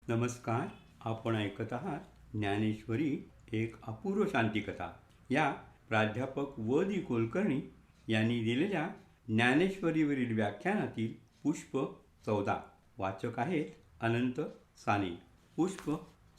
नमस्कार. आपण ऐकत आहात ज्ञानेश्वरी, एक अपूर्व शांतिकथा. या प्राध्यापक व. कुलकर्णी यांनी दिलेल्या ज्ञानेश्वरीवरील व्याख्यानातील पुष्प 14. वाचक आहेत अनंत साने. पुष्प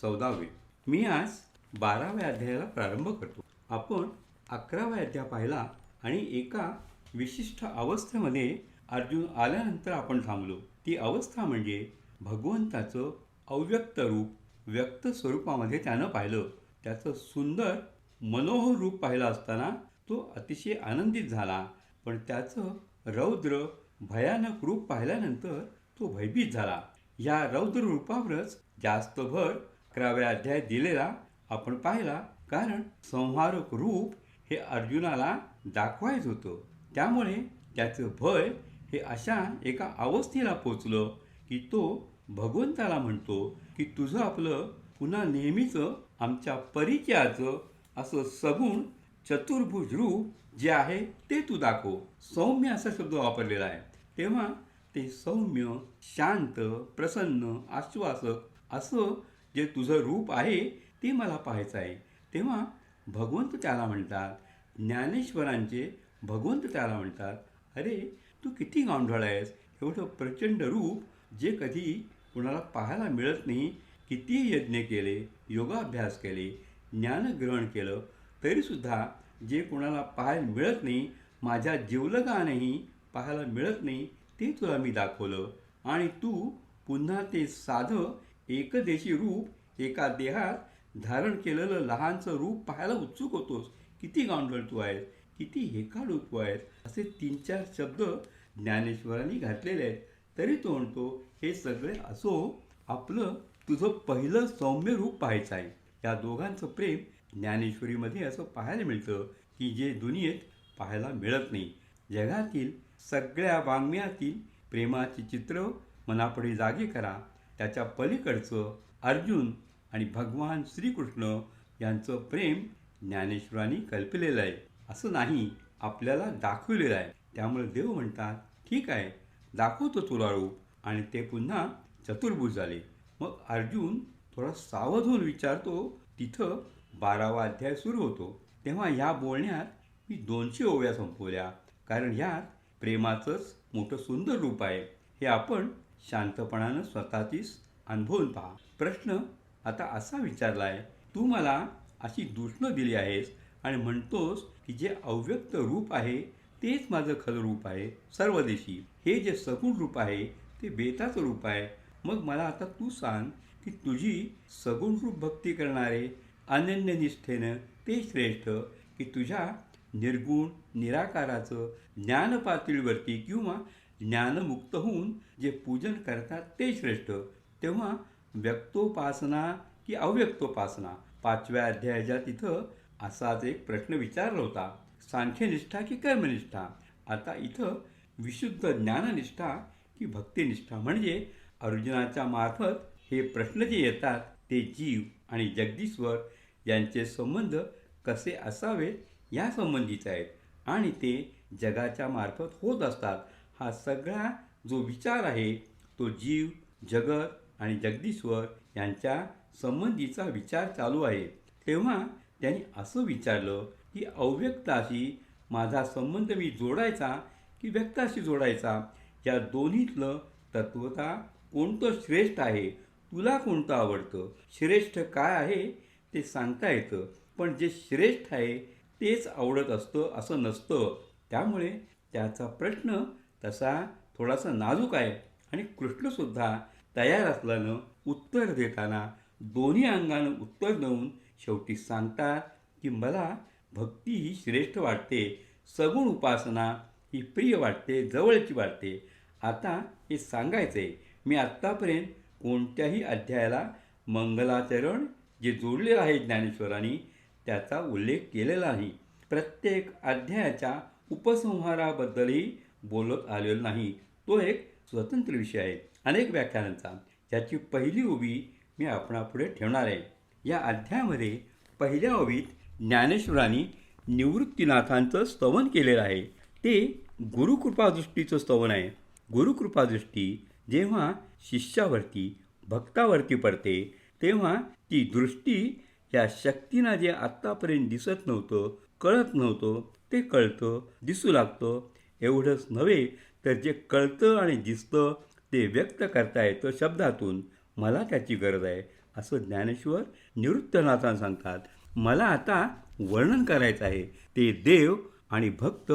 14. मी आज 12व्या अध्यायाला प्रारंभ करतो. आपण 11वा अध्याय पाहिला आणि एका विशिष्ट अवस्थेमध्ये अर्जुन आल्यानंतर आपण थांबलो. ती अवस्था म्हणजे भगवंताचं अव्यक्त रूप व्यक्त स्वरूपामध्ये त्यानं पाहिलं. त्याचं सुंदर मनोहर रूप पाहिलं असताना तो अतिशय आनंदित झाला. पण त्याचं रौद्र भयानक रूप पाहिल्यानंतर तो भयभीत झाला. या रौद्र रूपावरच जास्त भर 11व्या अध्यायात दिलेला आपण पाहिला. कारण संहारक रूप हे अर्जुनाला दाखवायचं होतं. त्यामुळे त्याचं भय हे अशा एका अवस्थेला पोचलं की तो भगवंताला म्हणतो की तुझं आपलं पुन्हा नेहमीचं आमच्या परिचयाचं असं सगुण चतुर्भुज रूप जे आहे ते तू दाखव. सौम्य असा शब्द वापरलेला आहे. तेव्हा ते सौम्य, शांत, प्रसन्न, आश्वासक असं जे तुझं रूप आहे ते मला पाहायचं आहे. तेव्हा भगवंत त्याला म्हणतात, ज्ञानेश्वरांचे भगवंत त्याला म्हणतात, अरे तू किती गावंढळ आहेस. एवढं प्रचंड रूप जे कधी कुणाला पाहायला मिळत नाही. कितीही यज्ञ केले, योगाभ्यास केले, ज्ञानग्रहण केलं तरीसुद्धा जे कुणाला पाहायला मिळत नाही, माझ्या जिवलगानेही पाहायला मिळत नाही, ते तुला मी दाखवलं. आणि तू पुन्हा ते साधं एकदेशी रूप एका देहात धारण केलेलं लहानचं रूप पाहायला उत्सुक होतोस. किती गावंढळ तू आहेस, किती हेकाडू तू आहेस. असे 3-4 शब्द ज्ञानेश्वरांनी घातलेले आहेत. तरी तो म्हणतो, हे सगळे असो, आपलं तुझं पहिलं सौम्य रूप पाहायचं आहे. या दोघांचं प्रेम ज्ञानेश्वरीमध्ये असं पाहायला मिळतं की जे दुनियेत पाहायला मिळत नाही. जगातील सगळ्या वाङ्मयातील प्रेमाची चित्र मनापुढे जागी करा. त्याच्या पलीकडचं अर्जुन आणि भगवान श्रीकृष्ण यांचं प्रेम ज्ञानेश्वरांनी कल्पलेलं आहे. असं नाही, आपल्याला दाखवलेलं आहे. त्यामुळे देव म्हणतात, ठीक आहे, दाखवतो तुला रूप. आणि ते पुन्हा चतुर्भुज झाले. मग अर्जुन थोडा सावध होऊन विचारतो. तिथं 12वा अध्याय सुरू होतो. तेव्हा या बोलण्यात मी 200 ओव्या संपवल्या. कारण ह्यात प्रेमाचंच मोठं सुंदर रूप आहे. हे आपण शांतपणानं स्वतःचीच अनुभवून पहा. प्रश्न आता असा विचारला आहे, तू मला अशी दूषणं दिली आहेस आणि म्हणतोस की जे अव्यक्त रूप आहे तेच माझं खरं रूप आहे, सर्वदेशी. हे जे सगुण रूप आहे ते बेताचं रूप आहे. मग मला आता तू सांग की तुझी सगुण रूप भक्ती करणारे अनन्यनिष्ठेनं ते श्रेष्ठ की तुझ्या निर्गुण निराकाराचं ज्ञान पातळीवरती किंवा ज्ञानमुक्त होऊन जे पूजन करतात ते श्रेष्ठ. तेव्हा व्यक्तोपासना की अव्यक्तोपासना? 5व्या अध्यायाच्या तिथं असाच एक प्रश्न विचारला होता, सांख्यनिष्ठा की कर्मनिष्ठा? आता इथं विशुद्ध ज्ञाननिष्ठा की भक्तिनिष्ठा? म्हणजे अर्जुनाच्या मार्फत हे प्रश्न जे येतात ते जीव आणि जगदीश्वर यांचे संबंध कसे असावेत या संबंधीचे आहेत. आणि ते जगाच्या मार्फत होत असतात. हा सगळा जो विचार आहे तो जीव, जगत आणि जगदीश्वर यांच्या संबंधीचा विचार चालू आहे. तेव्हा त्यांनी असं विचारलं की अव्यक्ताशी माझा संबंध मी जोडायचा की व्यक्ताशी जोडायचा? या दोन्हीतलं तत्वता कोणतं श्रेष्ठ आहे? तुला कोणतं आवडतं? श्रेष्ठ काय आहे ते सांगता येतं, पण जे श्रेष्ठ आहे तेच आवडत असतं असं नसतं. त्यामुळे त्याचा प्रश्न तसा थोडासा नाजूक आहे. आणि कृष्णसुद्धा तयार असल्यानं उत्तर देताना दोन्ही अंगानं उत्तर देऊन शेवटी सांगतात की मला भक्ती ही श्रेष्ठ वाटते, सगुण उपासना ही प्रिय वाटते, जवळची वाटते. आता हे सांगायचं आहे, मी आत्तापर्यंत कोणत्याही अध्यायाला मंगलाचरण जे जोडलेलं आहे ज्ञानेश्वरांनी त्याचा उल्लेख केलेला नाही. प्रत्येक अध्यायाच्या उपसंहाराबद्दलही बोलत आलेलं नाही. तो एक स्वतंत्र विषय आहे अनेक व्याख्यानांचा. ज्याची पहिली उभी मी आपणापुढे ठेवणार आहे. या अध्यायामध्ये पहिल्या ओवीत ज्ञानेश्वरांनी निवृत्तीनाथांचं स्तवन केलेलं आहे. ते गुरुकृपादृष्टीचं स्तवन आहे. गुरुकृपादृष्टी जेव्हा शिष्यावरती भक्तावरती पडते तेव्हा ती दृष्टी या शक्तींना जे आत्तापर्यंत दिसत नव्हतं, कळत नव्हतं, ते कळतं, दिसू लागतं. एवढंच नव्हे तर जे कळतं आणि दिसतं ते व्यक्त करता येतं शब्दातून. मला त्याची गरज आहे असं ज्ञानेश्वर निवृत्तनाथांना सांगतात. मला आता वर्णन करायचं आहे, ते देव आणि भक्त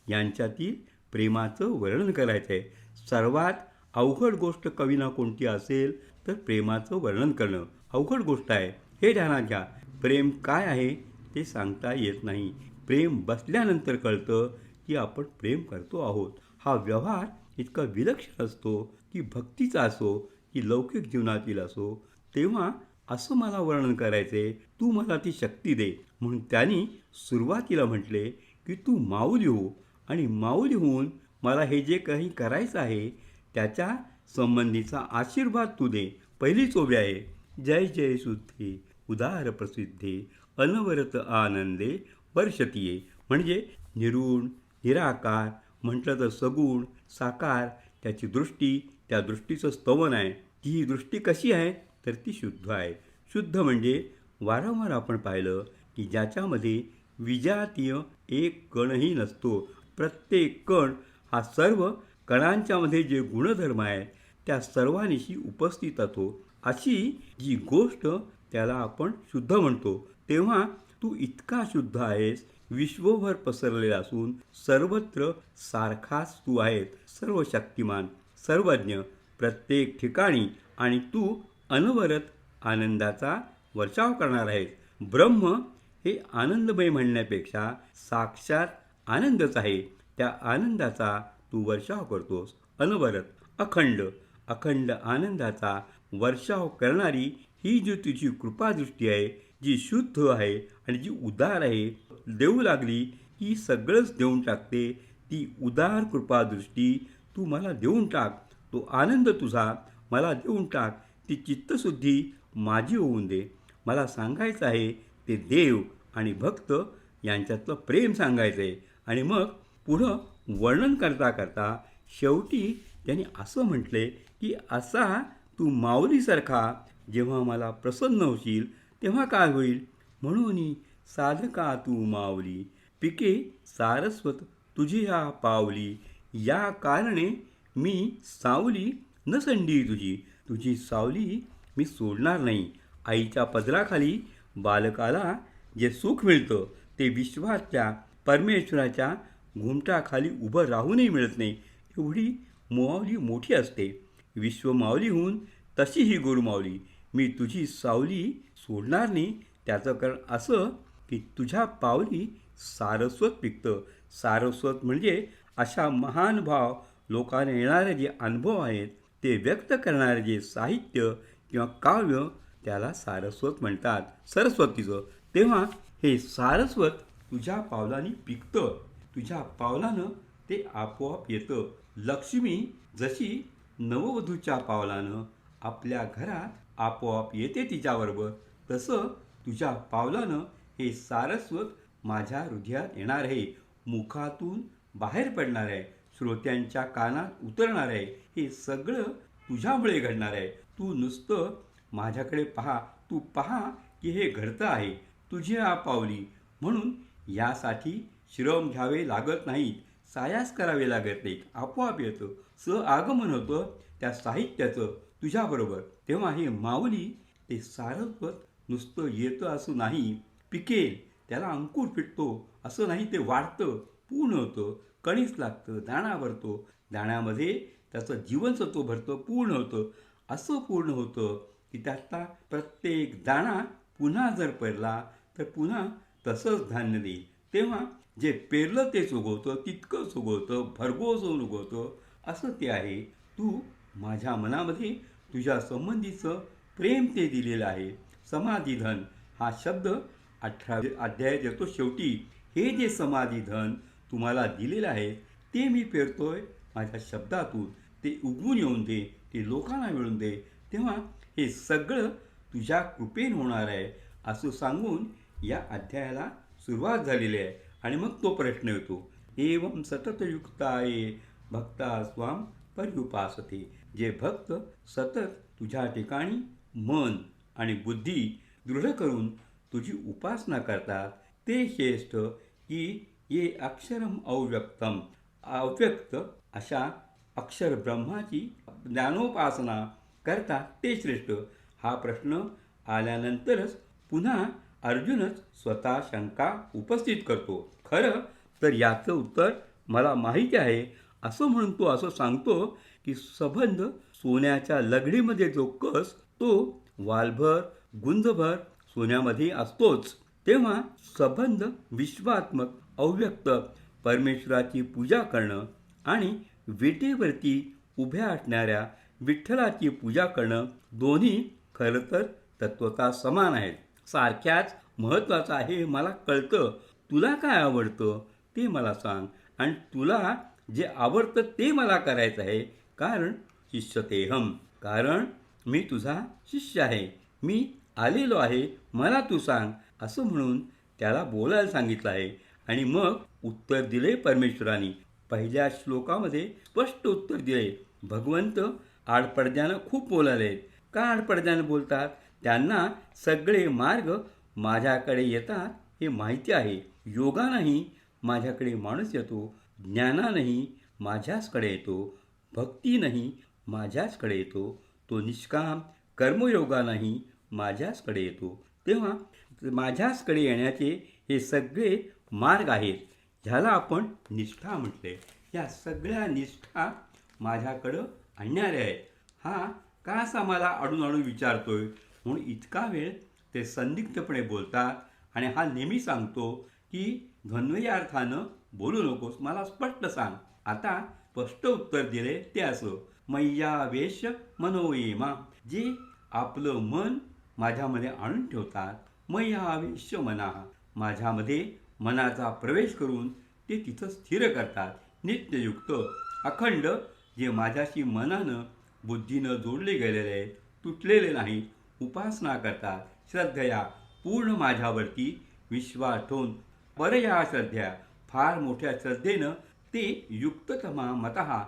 यांच्यातील प्रेमाचं वर्णन करायचं आहे. सर्वात अवघड गोष्ट कवीना कोणती असेल तर प्रेमाचं वर्णन करणं अवघड गोष्ट आहे. हे ध्यानात घ्या. प्रेम काय आहे ते सांगता येत नाही. प्रेम बसल्यानंतर कळतं की आपण प्रेम करतो आहोत. हा व्यवहार इतका विलक्षण असतो की भक्तीचा असो की लौकिक जीवनातील असो. तेव्हा असं मला वर्णन करायचे, तू मला ती शक्ती दे. म्हणून त्यांनी सुरुवातीला म्हटले की तू माऊली हो आणि माऊली होऊन मला हे जे काही करायचं आहे त्याच्या संबंधीचा आशीर्वाद तू दे. पहिलीच ओवी आहे, जय जय शुद्धे उदार प्रसिद्धे अनवरत आनंदे वर्षतीये. म्हणजे निरुण, निराकार, म्हटलं तर सगुण, साकार, त्याची दृष्टी, त्या दृष्टीचं स्तवन आहे. ही दृष्टी कशी आहे तर ती शुद्ध आहे. शुद्ध म्हणजे वारंवार आपण पाहिलं की ज्याच्यामध्ये विजातीय एक कणही नसतो. प्रत्येक कण हा सर्व कणांच्यामध्ये जे गुणधर्म आहेत त्या सर्वांनीशी उपस्थित असतो. अशी जी गोष्ट त्याला आपण शुद्ध म्हणतो. तेव्हा तू इतका शुद्ध आहेस, विश्वभर पसरलेला असून सर्वत्र सारखाच तू आहेस, सर्व शक्तिमान, सर्वज्ञ, प्रत्येक ठिकाणी, आणि तू अनवरत आनंदाचा वर्षाव करणार आहेस. ब्रह्म हे आनंदमय म्हणण्यापेक्षा साक्षात आनंदच आहे. त्या आनंदाचा तू वर्षाव करतोस. अनवरत, अखंड, अखंड आनंदाचा वर्षाव करणारी ही जी तुझी कृपादृष्टी आहे, जी शुद्ध आहे आणि जी उदार आहे, देऊ लागली की सगळंच देऊन टाकते. ती उदार कृपादृष्टी तू मला देऊन टाक. तो आनंद तुझा मला देऊन टाक. ती चित्तशुद्धी माझी होऊन दे. मला सांगायचं आहे ते देव आणि भक्त यांच्यातलं प्रेम सांगायचं आहे. आणि मग पुढं वर्णन करता करता शेवटी त्यांनी असं म्हटले की असा तू माऊलीसारखा जेव्हा मला प्रसन्न होशील तेव्हा काय होईल. म्हणून साधका तू माऊली पिके सारस्वत तुझी ह्या पावली. या कारणे मी सावली न संडी तुझी. तुझी सावली मी सोडणार नाही. आईच्या पदराखाली बालकाला जे सुख मिळतं ते विश्वाच्या परमेश्वराच्या घुमटाखाली उभं राहूनही मिळत नाही. एवढी माऊली मोठी असते. विश्व माऊलीहून तशी ही गुरुमाऊली. मी तुझी सावली सोडणार नाही. त्याचं कारण असं की तुझ्या पावली सारस्वत पिकतं. सारस्वत म्हणजे अशा महान भाव लोकांना येणारे जे अनुभव आहेत ते व्यक्त करणारे जे साहित्य किंवा काव्य त्याला सारस्वत म्हणतात, सरस्वतीचं. तेव्हा हे सारस्वत तुझ्या पावलांनी पिकतं. तुझ्या पावलानं ते आपोआप येतं. लक्ष्मी जशी नववधूच्या पावलानं आपल्या घरात आपोआप येते तिच्याबरोबर, तसं तुझ्या पावलानं हे सारस्वत माझ्या हृदयात येणार आहे, मुखातून बाहेर पडणार आहे, श्रोत्यांच्या कानात उतरणार आहे. हे सगळं तुझ्यामुळे घडणार आहे. तू नुसतं माझ्याकडे पहा, तू पहा की हे घडतं आहे तुझ्या पावली. म्हणून यासाठी श्रम घ्यावे लागत नाहीत, सायास करावे लागत नाहीत, आपोआप येतं. आगमन होतं त्या साहित्याचं तुझ्याबरोबर. तेव्हा हे माऊली ते सारस्वत नुसतं येतं असं नाही, पिकेल, त्याला अंकुर फिटतो असं नाही, ते वाढतं, पूर्ण होतं, कणीस लागतं, दाणा भरतो, दाण्यामध्ये त्याचं जीवनसत्व भरतं, पूर्ण होतं. असं पूर्ण होतं की त्यातला प्रत्येक दाणा पुन्हा जर पेरला तर पुन्हा तसंच धान्य देईल. तेव्हा जे पेरलं तेच उगवतं, तितकंच उगवतं, भरघोस होऊन उगवतं. असं ते आहे. तू माझ्या मनामध्ये तुझ्या संबंधीचं प्रेम ते दिलेलं आहे. समाधीधन हा शब्द 18 अध्यायात येतो शेवटी. हे जे समाधीधन तुम्हाला दिलेलं आहे ते मी पेरतोय माझ्या शब्दातून. ते उगवून येऊन दे, ते लोकांना मिळून दे. तेव्हा हे सगळं तुझ्या कृपेने होणार आहे असं सांगून या अध्यायाला सुरुवात झालेली आहे. आणि मग तो प्रश्न येतो, एवं सततयुक्ताये भक्ता स्वाम पर्युपासते. जे भक्त सतत तुझ्या ठिकाणी मन आणि बुद्धी दृढ करून तुझी उपासना करतात ते श्रेष्ठ की ये अक्षरम अव्यक्तम, अव्यक्त अशा अक्षर ब्रह्माची ज्ञानोपासना करतात ते श्रेष्ठ. हा प्रश्न आल्यानंतरच पुन्हा अर्जुनच स्वतः शंका उपस्थित करतो. खरं तर याचं उत्तर मला माहिती आहे असं म्हणून तो असं सांगतो की संबंध सोन्याच्या लगडीमध्ये जो कस तो वालभर गुंजभर सोन्यामध्ये असतोच. तेव्हा संबंध विश्वात्मक अव्यक्त परमेश्वराची पूजा करणं आणि विटेवरती उभ्या असणाऱ्या विठ्ठलाची पूजा करणं दोन्ही खरं तर तत्वता समान आहेत, सारख्याच महत्त्वाचं आहे. मला कळतं तुला काय आवडतं ते मला सांग आणि तुला जे आवडतं ते मला करायचं आहे, कारण शिष्यतेहम, कारण मी तुझा शिष्य आहे, मी आलेलो आहे, मला तू सांग असं म्हणून त्याला बोलायला सांगितलं आहे. आणि मग उत्तर दिले परमेश्वराने. पहिल्या श्लोकामध्ये स्पष्ट उत्तर दिले. भगवंत आडपडद्यानं खूप बोलाले. का आडपडद्यानं बोलतात? त्यांना सगळे मार्ग माझ्याकडे येतात हे माहिती आहे. योगानेही माझ्याकडे माणूस येतो, ज्ञानानेही माझ्याचकडे येतो, भक्तीनेही माझ्याचकडे येतो, तो निष्काम कर्मयोगानेही माझ्याचकडे येतो. तेव्हा माझ्याचकडे येण्याचे हे सगळे मार्ग आहेत. ह्याला आपण निष्ठा म्हटले. या सगळ्या निष्ठा माझ्याकडं आणणाऱ्या आहेत. हा का असा मला अडून अडून विचारतोय म्हणून इतका वेळ ते संदिग्धपणे बोलतात. आणि हा नेहमी सांगतो की ध्वन्वयार्थानं बोलू नकोस, मला स्पष्ट सांग. आता स्पष्ट उत्तर दिले ते असं, मय्यावेश मनोयेमा, जे आपलं मन माझ्यामध्ये आणून ठेवतात. मय्यावेश मना, माझ्यामध्ये मनाचा प्रवेश करून ते तिथं स्थिर करतात. नित्ययुक्त अखंड, जे माझ्याशी मनानं बुद्धीनं जोडले गेलेले आहेत, तुटलेले नाही, उपासना करतात. श्रद्धया, पूर्ण माझ्यावरती विश्वास ठेवून, परया श्रद्धया, फार मोठ्या श्रद्धेनं ते युक्ततमा मतः,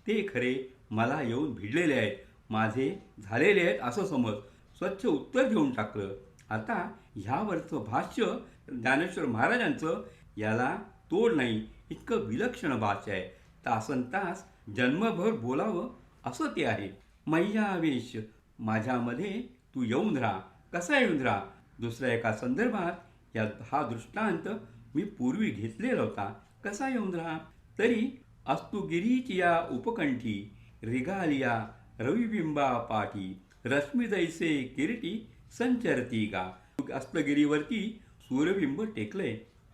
ते खरे मला येऊन भिडलेले आहेत, माझे झालेले आहेत असं समज. स्वच्छ उत्तर देऊन टाकलं. आता ह्यावरचं भाष्य ज्ञानेश्वर महाराजांचं याला तोड नाही, इतकं विलक्षण भाष्य आहे. तासन तास जन्मभर बोलावं असं ते आहे. मय्यावेश, माझ्यामध्ये तू येऊन राहा. कसा येऊन राहा? दुसऱ्या एका संदर्भात हा दृष्टांत मी पूर्वी घेतलेला होता. कसा येऊन राहा? तरी अस्तु गिरीचिया उपकंठी, रिगालिया रविबिंबा पाठी, रश्मी दैसे किरीटी संचरती गा. अस्तगिरीवरती सूर्यबिंब टेकले.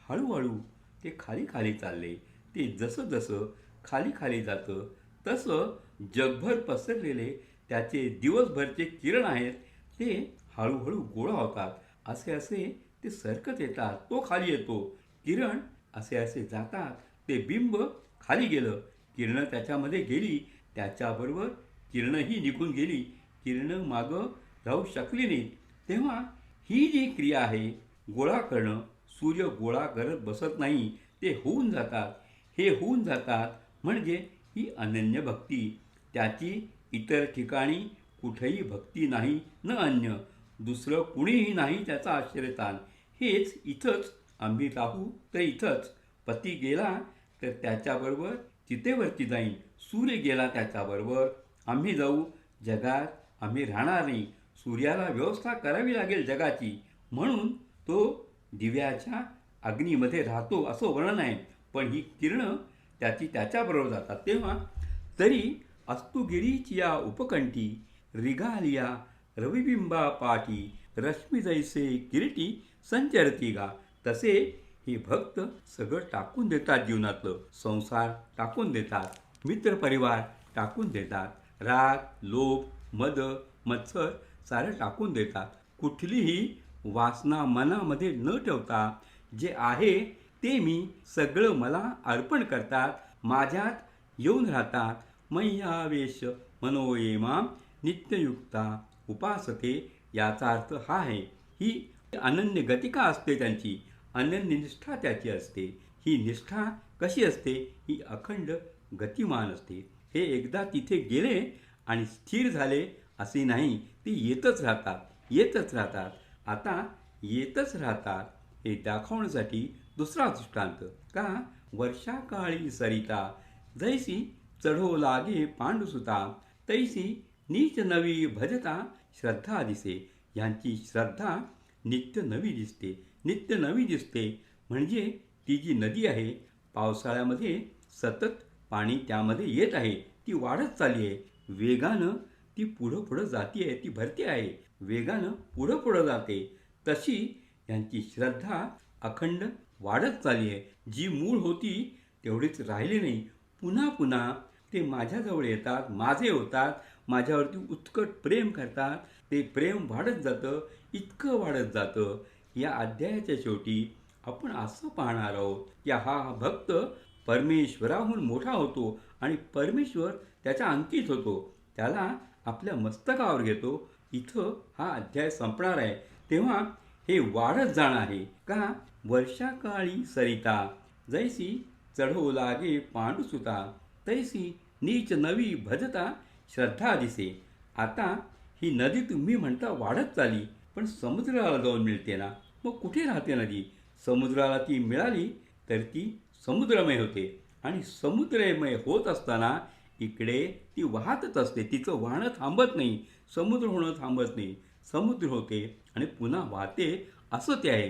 हळूहळू ते खाली खाली चालले. ते जसं जसं खाली खाली जातं तसं जगभर पसरलेले त्याचे दिवसभरचे किरण आहेत ते हळूहळू गोळा होतात. असे असे ते सरकत येतात. तो खाली येतो. किरण असे असे जातात. ते बिंब खाली गेलं. किरणं त्याच्यामध्ये गेली. त्याच्याबरोबर किरणंही निघून गेली. किरणं मागं राहू शकली नाही. तेव्हा ही जी क्रिया आहे गोळा करणं, सूर्य गोळा करत बसत नाही, ते होऊन जातात. हे होऊन जातात म्हणजे ही अनन्य भक्ती. त्याची इतर ठिकाणी कुठेही भक्ती नाही, न अन्य. दुसरं कुणीही नाही त्याचा आश्रयस्थान. हेच इथंच. आम्ही राहू तर इथंच. पती गेला तर त्याच्याबरोबर चितेवरती जाईन. सूर्य गेला त्याच्याबरोबर आम्ही जाऊ. जगात आम्ही राहणार नाही. सूर्याला व्यवस्था करावी लागेल जगाची, म्हणून तो दिव्याच्या अग्नीमध्ये राहतो असं वर्णन आहे. पण ही किरणं त्याच्याबरोबर जातात. तेव्हा तरी अस्तुगिरीचिया उपकंठी, रिगालिया रविबिंबा पाठी, रश्मी जैसे किरीटी संचरती गा. तसे हे भक्त सगळं टाकून देतात. जीवनातलं संसार टाकून देतात, मित्रपरिवार टाकून देतात, राग लोभ मद मत्सर सारं टाकून देतात. कुठलीही वासना मनामध्ये न ठेवता जे आहे ते मी सगळं मला अर्पण करतात. माझ्यात येऊन राहतात. मय्यावेश मनोयेमा नित्ययुक्ता उपासते. याचा अर्थ हा आहे. ही अनन्य गतिका असते त्यांची, अनन्य निष्ठा त्याची असते. ही निष्ठा कशी असते? ही अखंड गतिमान असते. हे एकदा तिथे गेले आणि स्थिर झाले असे नाही, ते येतच राहतात, येतच राहतात. आता येतच राहतात हे दाखवण्यासाठी दुसरा दृष्टांत. का वर्षाकाळी सरिता जैसी चढो लागे पांडुसुता, तैसी नीच नवी भजता श्रद्धा दिसे. यांची श्रद्धा नित्य नवी दिसते, नित्य नवी दिसते. म्हणजे ती जी नदी आहे, पावसाळ्यामध्ये सतत पाणी त्यामध्ये येत आहे, ती वाढत चालली आहे, वेगानं ती पुढं पुढं जाती आहे, ती भरती आहे, वेगानं पुढं पुढं जाते. तशी यांची श्रद्धा अखंड वाढत चालली आहे. जी मूळ होती तेवढीच राहिली नाही. पुन्हा पुन्हा ते माझ्याजवळ येतात, माझे होतात, माझ्यावरती उत्कट प्रेम करतात. ते प्रेम वाढत जातं, इतकं वाढत जातं. या अध्यायाच्या शेवटी आपण असं पाहणार आहोत की हा भक्त परमेश्वराहून मोठा होतो आणि परमेश्वर त्याच्या अंकित होतो, त्याला आपल्या मस्तकावर घेतो. इथं हा अध्याय संपणार आहे. तेव्हा हे वाढत जाणार आहे. का वर्षाकाळी सरिता जैसी चढो लागे पांडुसुता, तैसी नीच नवी भजता श्रद्धा दिसे. आता ही नदी तुम्ही म्हणता वाढत चालली, पण समुद्राला जाऊन मिळते ना, मग कुठे राहते नदी? समुद्राला ती मिळाली तर ती समुद्रमय होते, आणि समुद्रमय होत असताना इकडे ती वाहतच असते. तिचं वाहणं थांबत नाही, समुद्र होणं थांबत नाही. समुद्र होते आणि पुन्हा वाहते, असं ते आहे.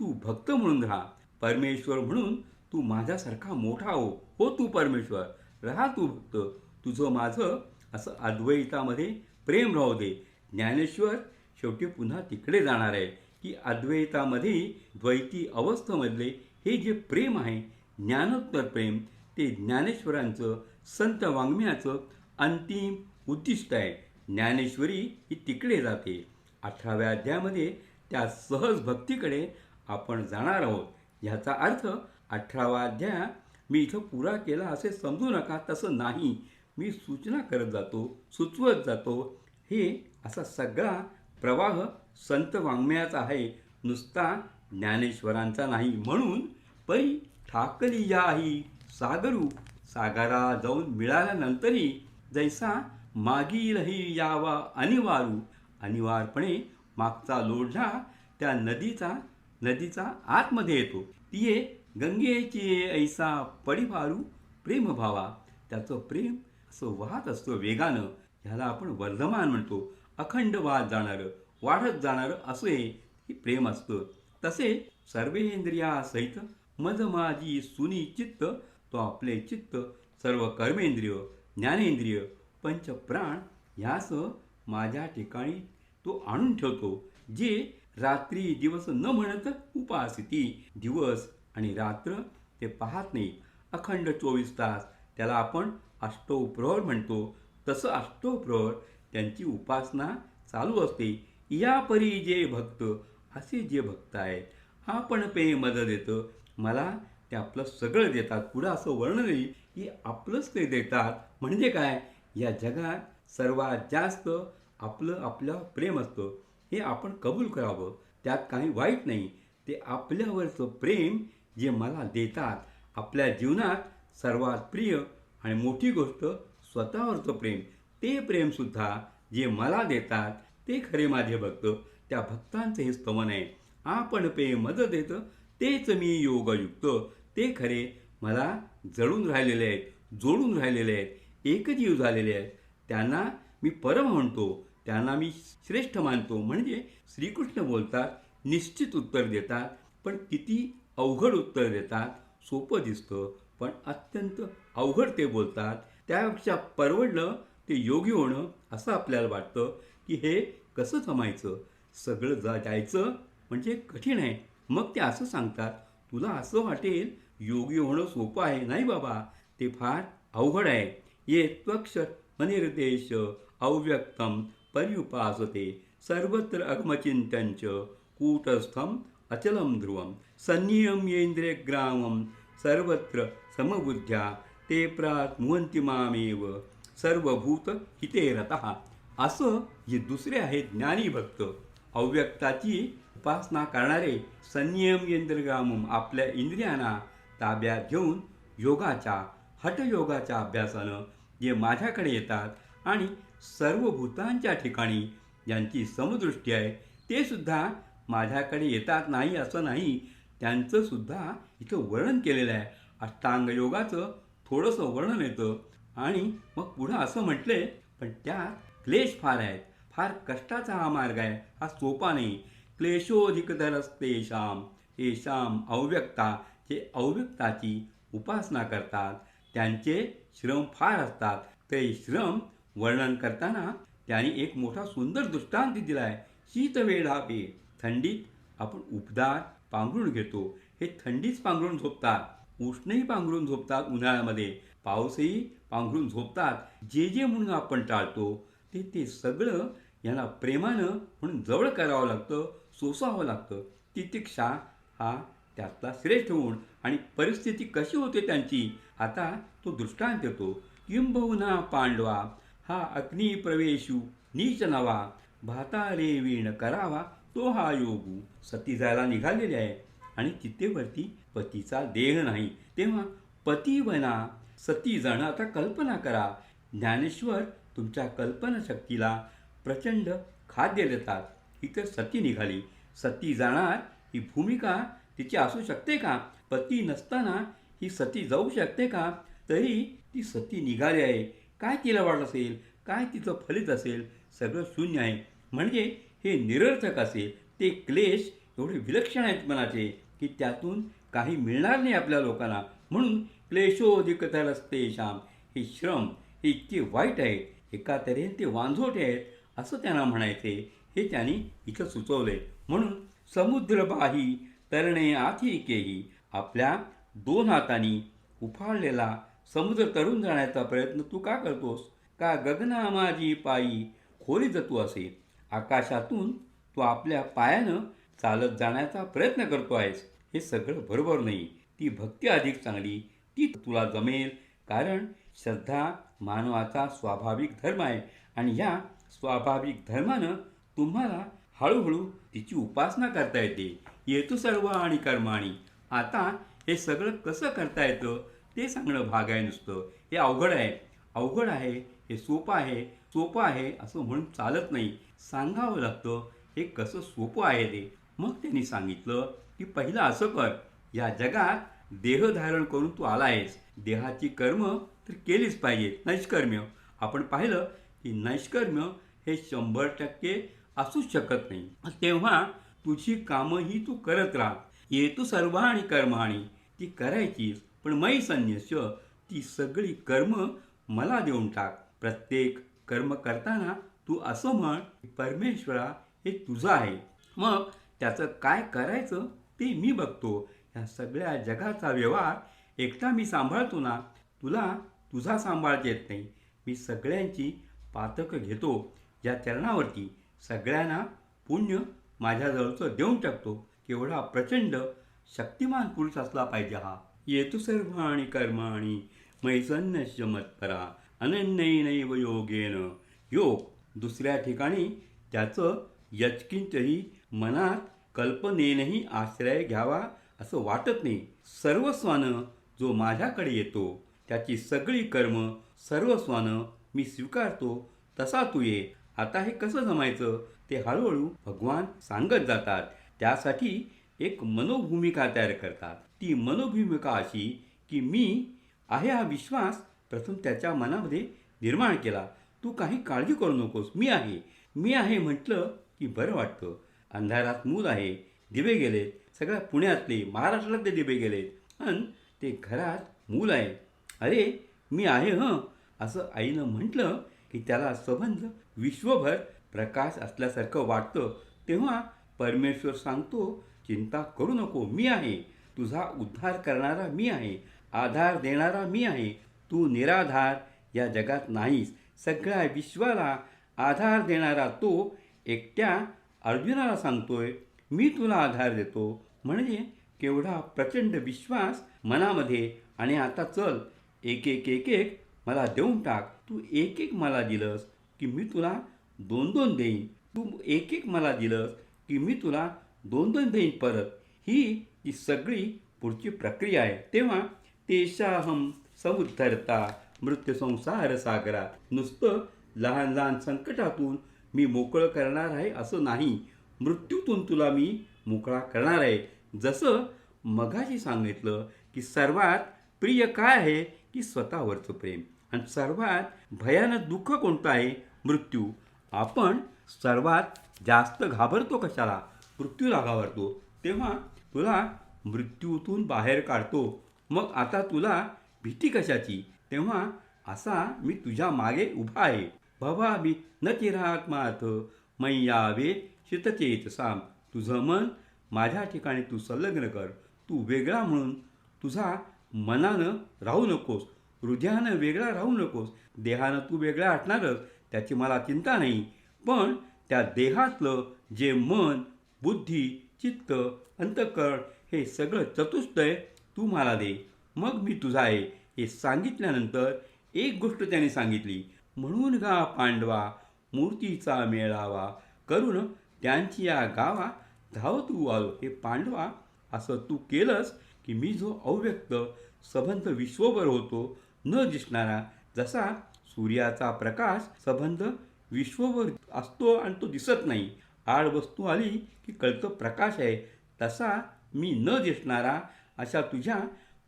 तू भक्त म्हणून राहा, परमेश्वर म्हणून तू माझ्यासारखा मोठा हो तू परमेश्वर, राहा तू भक्त, तुझं माझं असं अद्वैतामध्ये प्रेम राहू दे. ज्ञानेश्वर शेवटी पुन्हा तिकडे जाणार आहे की अद्वैतामध्ये द्वैती अवस्थेमधले हे जे प्रेम आहे, ज्ञानोत्तर प्रेम, ते ज्ञानेश्वरांचं संत वाङ्मयाचं अंतिम उद्दिष्ट आहे. ज्ञानेश्वरी ही तिकडे जाते. 18व्या अध्यायामध्ये त्या सहज भक्तीकडे आपण जाणार आहोत. ह्याचा अर्थ 18वा अध्याय मी इथं पुरा केला असे समजू नका, तसं नाही. मी सूचना करत जातो, सुचवत जातो. हे असा सगळा प्रवाह संत वाङ्मयाचा आहे, नुसता ज्ञानेश्वरांचा नाही. म्हणून पै ठाकली याही सागरू, सागरा जाऊन मिळाल्यानंतरही जैसा मागीलही यावा अनिवारू, अनिवार्यपणे मागचा लोढा त्या नदीचा आतमध्ये येतो. तिये गंगेची ऐसा पडिवारू प्रेम भावा. त्याचं प्रेम असं वाहत असतं वेगानं. ह्याला आपण वर्धमान म्हणतो. अखंड वाहत जाणारं, वाढत जाणारं असं हे प्रेम असतं. तसे सर्वेंद्रियासहित मज माझी सुनी चित्त, तो आपले चित्त सर्व कर्मेंद्रिय, ज्ञानेंद्रिय, पंचप्राण ह्यासह माझ्या ठिकाणी तो आणून ठेवतो. जे रात्री दिवस न म्हणत उपासिती, दिवस आणि रात्र ते पाहत नाही, अखंड 24 तास. त्याला आपण अष्टोप्रहर म्हणतो. तसं अष्टोप्रहर त्यांची उपासना चालू असते. या परी जे भक्त, असे जे भक्त आहेत, आपण पे मद देतं, मला ते आपलं सगळं देतात. पुढं असं वर्णन येईल की आपलंच ते देतात. म्हणजे काय, या जगात सर्वात जास्त आपलं प्रेम असतं. हे आपण कबूल करावं, त्यात काही वाईट नाही. ते आपल्यावरचं प्रेम जे मला देतात, आपल्या जीवनात सर्वात प्रिय आणि मोठी गोष्ट स्वतःवरचं प्रेम, ते प्रेमसुद्धा जे मला देतात, ते खरे माझे भक्त. त्या भक्तांचं हे स्तवन आहे. आपण पे मद देतं, तेच मी योगयुक्त. ते खरे मला जळून राहिलेले आहेत, जोडून राहिलेले आहेत, एकजीव झालेले आहेत. त्यांना मी परम म्हणतो, त्यांना मी श्रेष्ठ मानतो. म्हणजे श्रीकृष्ण बोलतात, निश्चित उत्तर देतात, पण किती अवघड उत्तर देतात. सोपं दिसतं, पण अत्यंत अवघड ते बोलतात. त्यापेक्षा परवडलं ते योगी होणं, असं आपल्याला वाटतं की हे कसं जमायचं, सगळं जायचं म्हणजे कठीण आहे. मग ते असं सांगतात, तुला असं वाटेल योगी होणं सोपं आहे. नाही बाबा, ते फार अवघड आहे. ये त्वक्ष अनिर्देश अव्यक्तम पर्युपासते, सर्वत्र अगमचिंतनच कूटस्थम अचलम ध्रुवम, संनियम्येन्द्रियग्रामम सर्वत्र समबुद्ध्या, ते प्रात मुहंती मामेव सर्वभूत हिते रतः. असं जे दुसरे आहेत ज्ञानी भक्त, अव्यक्ताची उपासना करणारे, संनियम्येन्द्रियग्रामम आपल्या इंद्रियांना ताब्यात घेऊन योगाच्या हठयोगाच्या अभ्यासानं जे माझ्याकडे येतात आणि सर्व भूतांच्या ठिकाणी ज्यांची समदृष्टी आहे ते सुद्धा माझ्याकडे येतात नाही असं नाही, त्यांचं सुद्धा इथं वर्णन केलेलं आहे. अष्टांग योगाचं थोडंसं वर्णन येतं आणि मग पुढं असं म्हटलंय, पण त्यात क्लेश फार आहेत. फार कष्टाचा हा मार्ग आहे, हा सोपा नाही. क्लेशोधिकतरस्तेषां येषां अव्यक्ता, जे अव्यक्ताची उपासना करतात त्यांचे श्रम फार असतात. ते श्रम वर्णन करताना त्यांनी एक मोठा सुंदर दृष्टांत दिला आहे. शीतवेढापे, थंडीत आपण उबदार पांघरूण घेतो, हे थंडीच पांघरून झोपतात, उष्णही पांघरून झोपतात, उन्हाळ्यामध्ये पाऊसही पांघरून झोपतात. जे जे म्हणून आपण टाळतो ते सगळं यांना प्रेमानं म्हणून जवळ करावं लागतं, सोसावं लागतं. तितिक्षा हा त्यातला श्रेष्ठ गुण. आणि परिस्थिती कशी होते त्यांची, आता तो दृष्टांत देतो. किंबहुना पांडवा हा अग्निप्रवेशू नीच नवा, भातारे वीण करावा तो हा योगू. सती जायला निघालेले आहे आणि चित्तेवरती पतीचा देह नाही, तेव्हा पती बना सती जाणं. आता कल्पना करा, ज्ञानेश्वर तुमच्या कल्पनाशक्तीला प्रचंड खाद्य देतात. ही तर सती निघाली, सती जाणार ही भूमिका तिची असू शकते का? पती नसताना ही सती जाऊ शकते का? तरी ती सती निघाली आहे. काय तिला वाटत असेल, काय तिचं फलित असेल? सगळं शून्य आहे. म्हणजे हे निरर्थक असेल. ते क्लेश एवढे विलक्षण आहेत मनाचे की त्यातून काही मिळणार नाही आपल्या लोकांना. म्हणून क्लेशोधिकतरस्तेषां, हे श्रम हे इतके वाईट आहेत, एका तऱ्हेने ते वांझोटे आहेत असं त्यांना म्हणायचे. हे त्यांनी इथं सुचवले. म्हणून समुद्रबाही तरणे आथिकेही, आपल्या 2 हातांनी उफाळलेला समुद्र तरून जाण्याचा प्रयत्न तू का करतोस? का गगना माझी पायी खोलीत तू असे, आकाशातून तू आपल्या पायानं चालत जाण्याचा प्रयत्न करतो आहेस. हे सगळं बरोबर नाही. ती भक्ती अधिक चांगली, ती तुला जमेल. कारण श्रद्धा मानवाचा स्वाभाविक धर्म आहे आणि या स्वाभाविक धर्मानं तुम्हाला हळूहळू तिची उपासना करता येते. येतो सर्व आणि कर्माणी. आता हे सगळं कसं करता येतं ते सांगणं भाग आहे नुसतं. हे अवघड आहे, अवघड आहे, हे सोपं आहे, सोपं आहे असं म्हणून चालत नाही. सांगावं लागतं हे कसं सोपं आहे ते. मग त्यांनी सांगितलं की पहिलं असं कर, या जगात देह धारण करून तू आला आहेस. देहाची कर्म तर केलीच पाहिजेत, नैष्कर्म्य. आपण पाहिलं की नैष्कर्म्य हे 100% असूच शकत नाही. तेव्हा तुझी कामं ही तू करत राहा. येतू सर्वाणी कर्माणी, ती करायचीच. पण मयी संन्यस्य, ती सगळी कर्म मला देऊन टाक. प्रत्येक कर्म करताना तू असं म्हण की परमेश्वरा हे तुझं आहे, मग त्याचं काय करायचं ते मी बघतो. ह्या सगळ्या जगाचा व्यवहार एकटा मी सांभाळतो ना, तुला तुझा सांभाळता येत नाही. मी सगळ्यांची पातकं घेतो या चरणावरती, सगळ्यांना पुण्य माझ्याजवळचं देऊन टाकतो. केवढा प्रचंड शक्तिमान पुरुष असला पाहिजे हा. येतु सर्वाणि कर्माणि मयि सन्न्यस्य मत्परा, अनन्यैनैव योगेन. योग दुसऱ्या ठिकाणी त्याचं यत्किंचही मनात कल्पनेनंही आश्रय घ्यावा असं वाटत नाही. सर्वस्वानं जो माझ्याकडे येतो त्याची सगळी कर्म सर्वस्वानं मी स्वीकारतो, तसा तू ये. आता हे कसं जमायचं ते हळूहळू भगवान सांगत जातात. त्यासाठी एक मनोभूमिका तयार करतात. ती मनोभूमिका अशी की मी आहे हा विश्वास प्रथम त्याच्या मनामध्ये निर्माण केला. तू काही काळजी करू नकोस, मी आहे, मी आहे म्हटलं की बरं वाटतं. अंधारात मूल आहे, दिवे गेलेत, सगळ्या पुण्यातले महाराष्ट्रातले दिवे गेलेत आणि ते घरात मूल आहे. अरे मी आहे असं आईनं म्हटलं की त्याला संबंध विश्वभर प्रकाश असल्यासारखं वाटतं. तेव्हा परमेश्वर सांगतो, चिंता करू नको, मी आहे. तुझा उद्धार करणारा मी आहे, आधार देणारा मी आहे. तू निराधार या जगात नाहीस. सगळ्या विश्वाला आधार देणारा तो एकट्या अर्जुनाला सांगतोय, मी तुला आधार देतो. म्हणजे केवढा प्रचंड विश्वास मनामध्ये. आणि आता चल, एक एक एक एक मला देऊन टाक. तू एक एक मला दिलंस की मी तुला 2-2 देईन. तू एक एक मला दिलंस की मी तुला 2-2 देईन परत. ही सगळी पुढची प्रक्रिया आहे. तेव्हा तेषाहम समुद्धरता मृत्यूसंसार सागरात. नुसतं लहान लहान संकटातून मी मोकळं करणार आहे असं नाही, मृत्यूतून तुला मी मोकळा करणार आहे. जसं मगाशी सांगितलं की सर्वात प्रिय काय आहे की स्वतःवरचं प्रेम, आणि सर्वात भयानक दुःख कोणतं आहे? मृत्यू. आपण सर्वात जास्त घाबरतो कशाला? मृत्यूला घाबरतो. तेव्हा तुला मृत्यूतून बाहेर काढतो. मग आता तुला भीती कशाची? तेव्हा असा मी तुझ्या मागे उभा आहे. भवामी न चिरात्मात मैयावे शितचेतसाम. तुझं मन माझ्या ठिकाणी तू संलग्न कर. तू वेगळा म्हणून तुझा मनानं राहू नकोस, हृदयानं वेगळा राहू नकोस. देहानं तू वेगळा हटणारच, त्याची मला चिंता नाही. पण त्या देहातलं जे मन, बुद्धी, चित्त, अंतःकरण हे सगळं चतुष्टय तू मला दे, मग मी तुझा आहे. हे सांगितल्यानंतर एक गोष्ट त्याने सांगितली. म्हणून गा पांडवा मूर्तीचा मेळावा करून त्यांची या गावा धाव तू आलो. हे पांडवा, असं तू केलंस की मी जो अव्यक्त संबंध विश्वभर होतो, न दिसणारा, जसा सूर्याचा प्रकाश संबंध विश्वभर असतो आणि तो दिसत नाही, आड वस्तू आली की कळतं प्रकाश आहे, तसा मी न दिसणारा अशा तुझ्या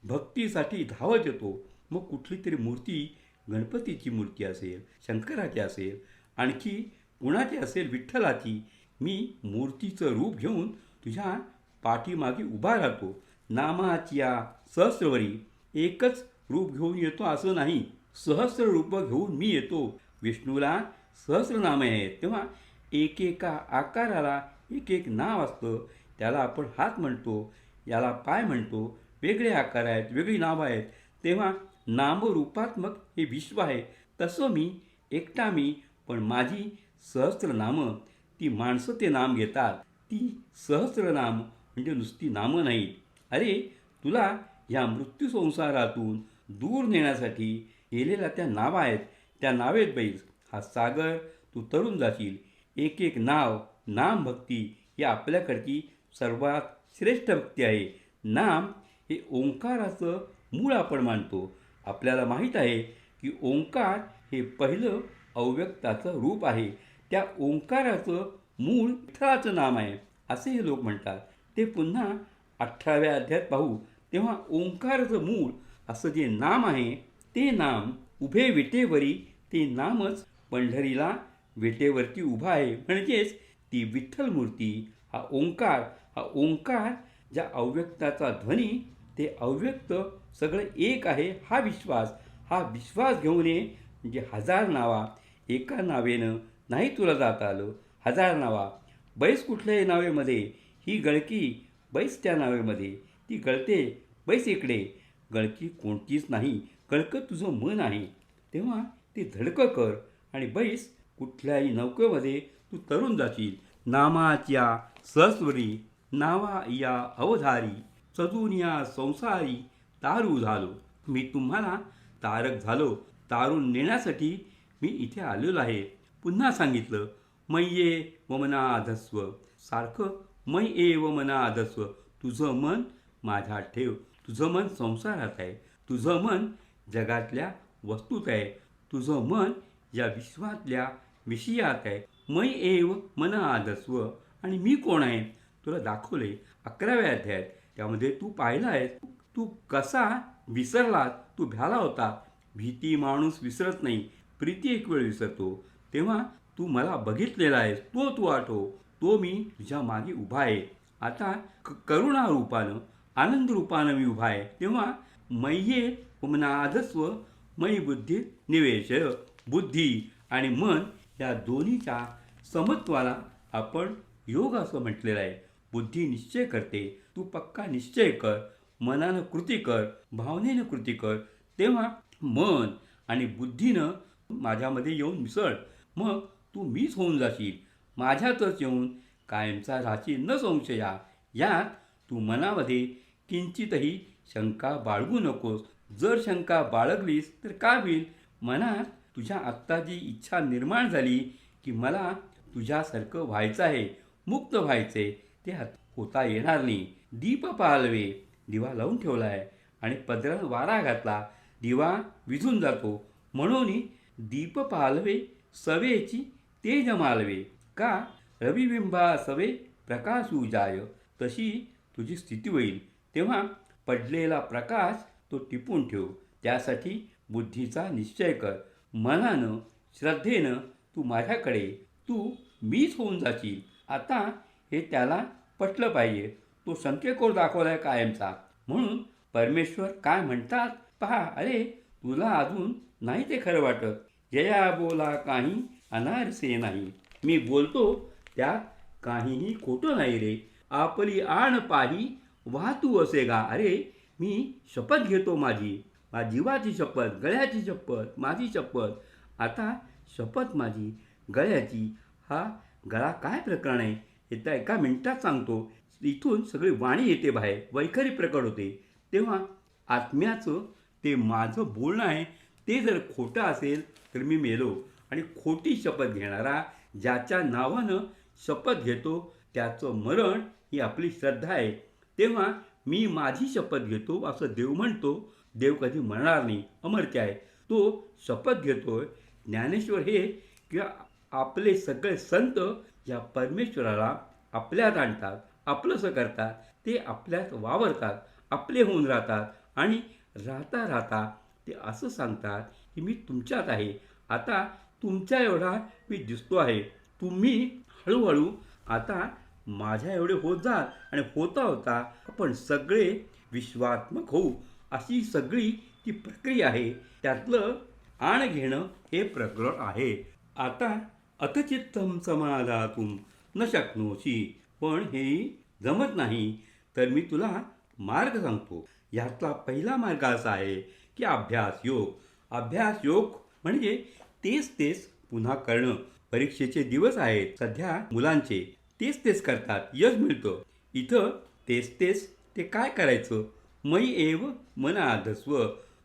भक्तीसाठी धावत येतो. मग कुठली तरी मूर्ती, गणपतीची मूर्ती असेल, शंकराची असेल, आणखी कुणाची असेल, विठ्ठलाची, मी मूर्तीचं रूप घेऊन तुझ्या पाठीमागे उभा राहतो. नामाची या सहस्रवरी एकच रूप घेऊन येतो असं नाही, सहस्र रूप घेऊन मी येतो. विष्णूला सहस्रनामे आहेत, तेव्हा एकेका आकाराला एक एक नाव असतं. त्याला आपण हात म्हणतो, याला पाय म्हणतो, वेगळे आकार आहेत, वेगळी नावं आहेत. तेव्हा नामरूपात्मक हे विश्व आहे. तसं मी एकटा मी, पण माझी सहस्रनामं, ती माणसं ते नाम घेतात. ती सहस्रनाम म्हणजे नुसती नामं नाहीत. अरे, तुला ह्या मृत्यू संसारातून दूर नेण्यासाठी केलेल्या त्या नावा आहेत, त्या नावेत बैस. हा सागर तू तरुण जाशील. एक एक नाव, नाम भक्ती ही आपल्याकडची सर्वात श्रेष्ठ भक्ती आहे. नाम हे ओंकाराचं मूळ आपण मानतो. आपल्याला माहीत आहे की ओंकार हे पहिलं अव्यक्ताचं रूप आहे. त्या ओंकाराचं मूळ विठ्ठलाचं नाम आहे असे हे लोक म्हणतात. ते पुन्हा 18व्या अध्यायात पाहू. तेव्हा ओंकाराचं मूळ असं जे नाम आहे, ते नाम उभे विटेवरी, ते नामच पंढरीला विटेवरती उभा आहे. म्हणजेच ती विठ्ठल मूर्ती, हा ओंकार ज्या अव्यक्ताचा ध्वनी, ते अव्यक्त सगळं एक आहे हा विश्वास घेऊन ये. म्हणजे 1000 नावा, एका नावेनं नाही तुला जाता आलं. 1000 नावा. बैस कुठल्याही नावेमध्ये, ही गळकी बैस त्या नावेमध्ये, ती गळते बैस इकडे. गळकी कोणतीच नाही, गळकं तुझं मन आहे. तेव्हा ती धडकं कर आणि बैस. कुठल्याही नौकेमध्ये तू तरुण जाशील. नामाच्या सहस्वरी, नावा या अवधारी, सजून या संसारी तारू झालो. मी तुम्हाला तारक झालो, तारून नेण्यासाठी मी इथे आलेलो आहे. पुन्हा सांगितलं, मय्ये वमनाधस्व. सारखं मय एव मनाधस्व. तुझं मन माझ्यात ठेव. तुझं मन संसारात आहे, तुझं मन जगातल्या वस्तूत आहे, तुझं मन या विश्वातल्या विषयात आहे. मय एव मनाधस्व. आणि मी कोण आहे तुला दाखवले 11व्या अध्यायात. त्यामध्ये तू पाहिला आहे तू कसा विसरला. तू भ्याला होता. भीती माणूस विसरत नाही, प्रीती एक वेळ विसरतो. तेव्हा तू मला बघितलेला आहेस, तो तू आठव. तो मी तुझ्या मागे उभा आहे. आता करुणा रूपानं, आनंद रूपानं मी उभा आहे. तेव्हा मय्ये मनाधस्व, मयी बुद्धी निवेश. बुद्धी आणि मन या दोन्हीच्या समत्वाला आपण योग असं म्हटलेलं आहे. बुद्धी निश्चय करते, तू पक्का निश्चय कर. मनानं कृती कर, भावनेनं कृती कर. तेव्हा मन आणि बुद्धीनं माझ्यामध्ये येऊन मिसळ. मग तू मीच होऊन जाशील. माझ्यातच येऊन कायमचा राहशील न संशया. यात तू मनामध्ये किंचितही शंका बाळगू नकोस. जर शंका बाळगलीस तर काय होईल? मनात तुझ्या आत्ता जी इच्छा निर्माण झाली की मला तुझ्यासारखं व्हायचं आहे, मुक्त व्हायचे, ते होता येणार नाही. दीप पालवे, दिवा लावून ठेवला आहे आणि पदरानं वारा घातला. दिवा विझून जातो. म्हणून दीप पालवे सवेची तेज मालवे, का रविबिंबा सवे प्रकाशू जाय. तशी तुझी स्थिती होईल. तेव्हा पडलेला प्रकाश तो टिपून ठेव. त्यासाठी बुद्धीचा निश्चय कर. मनानं श्रद्धेनं तू माझ्याकडे, तू मीच होऊन जाशील. आता हे त्याला पटलं पाहिजे. तो संकेकोर दाखवलाय कायमचा. म्हणून परमेश्वर काय म्हणतात पहा. अरे तुला अजून नाही ते खरं वाटत. जया बोला काही अनारसे नाही. मी बोलतो त्यात काहीही खोटं नाही रे. आपली आण पाही वाहतू असे गा. अरे मी शपथ घेतो माझी जीवाची शपथ, गळ्याची शपथ, माझी शपथ. आता शपथ माझी गळ्याची. हा गळा काय प्रकरण आहे हे त्या एका मिनिटात सांगतो. इथून सगळी वाणी येते बाहेर, वैखरी प्रकट होते. तेव्हा आत्म्याचं ते माझं बोलणं आहे ते जर खोटं असेल तर मी मेलो. आणि खोटी शपथ घेणारा ज्याच्या नावानं शपथ घेतो त्याचं मरण ही आपली श्रद्धा आहे. तेव्हा मी माझी शपथ घेतो असं देव म्हणतो. देव कधी मरणार नाही, अमर्त्य आहे. तो शपथ घेतोय. ज्ञानेश्वर हे किंवा आपले सगळे संत या परमेश्वराला आपल्यात आणतात, आपलंसं करतात. ते आपल्यात वावरतात, आपले होऊन राहतात. आणि राहता राहता ते असं सांगतात की मी तुमच्यात आहे. आता तुमच्या एवढा मी दिसतो आहे. तुम्ही हळूहळू आता माझ्या एवढे होत जाल. आणि होता होता आपण सगळे विश्वात्मक होऊ. अशी सगळी ती प्रक्रिया आहे. त्यातलं आण घेणं हे प्रकरण आहे. आता अतचित्तम समाधातुम न शक्नोशी. पण हे जमत नाही तर मी तुला मार्ग सांगतो. यातला पहिला मार्ग असा आहे की अभ्यास योग. अभ्यास योग म्हणजे तेच तेच पुन्हा करणं. परीक्षेचे दिवस आहेत सध्या मुलांचे. तेच तेच करतात, यश मिळतं. इथं तेच तेच ते काय करायचं. मयी एव मन आधस्व.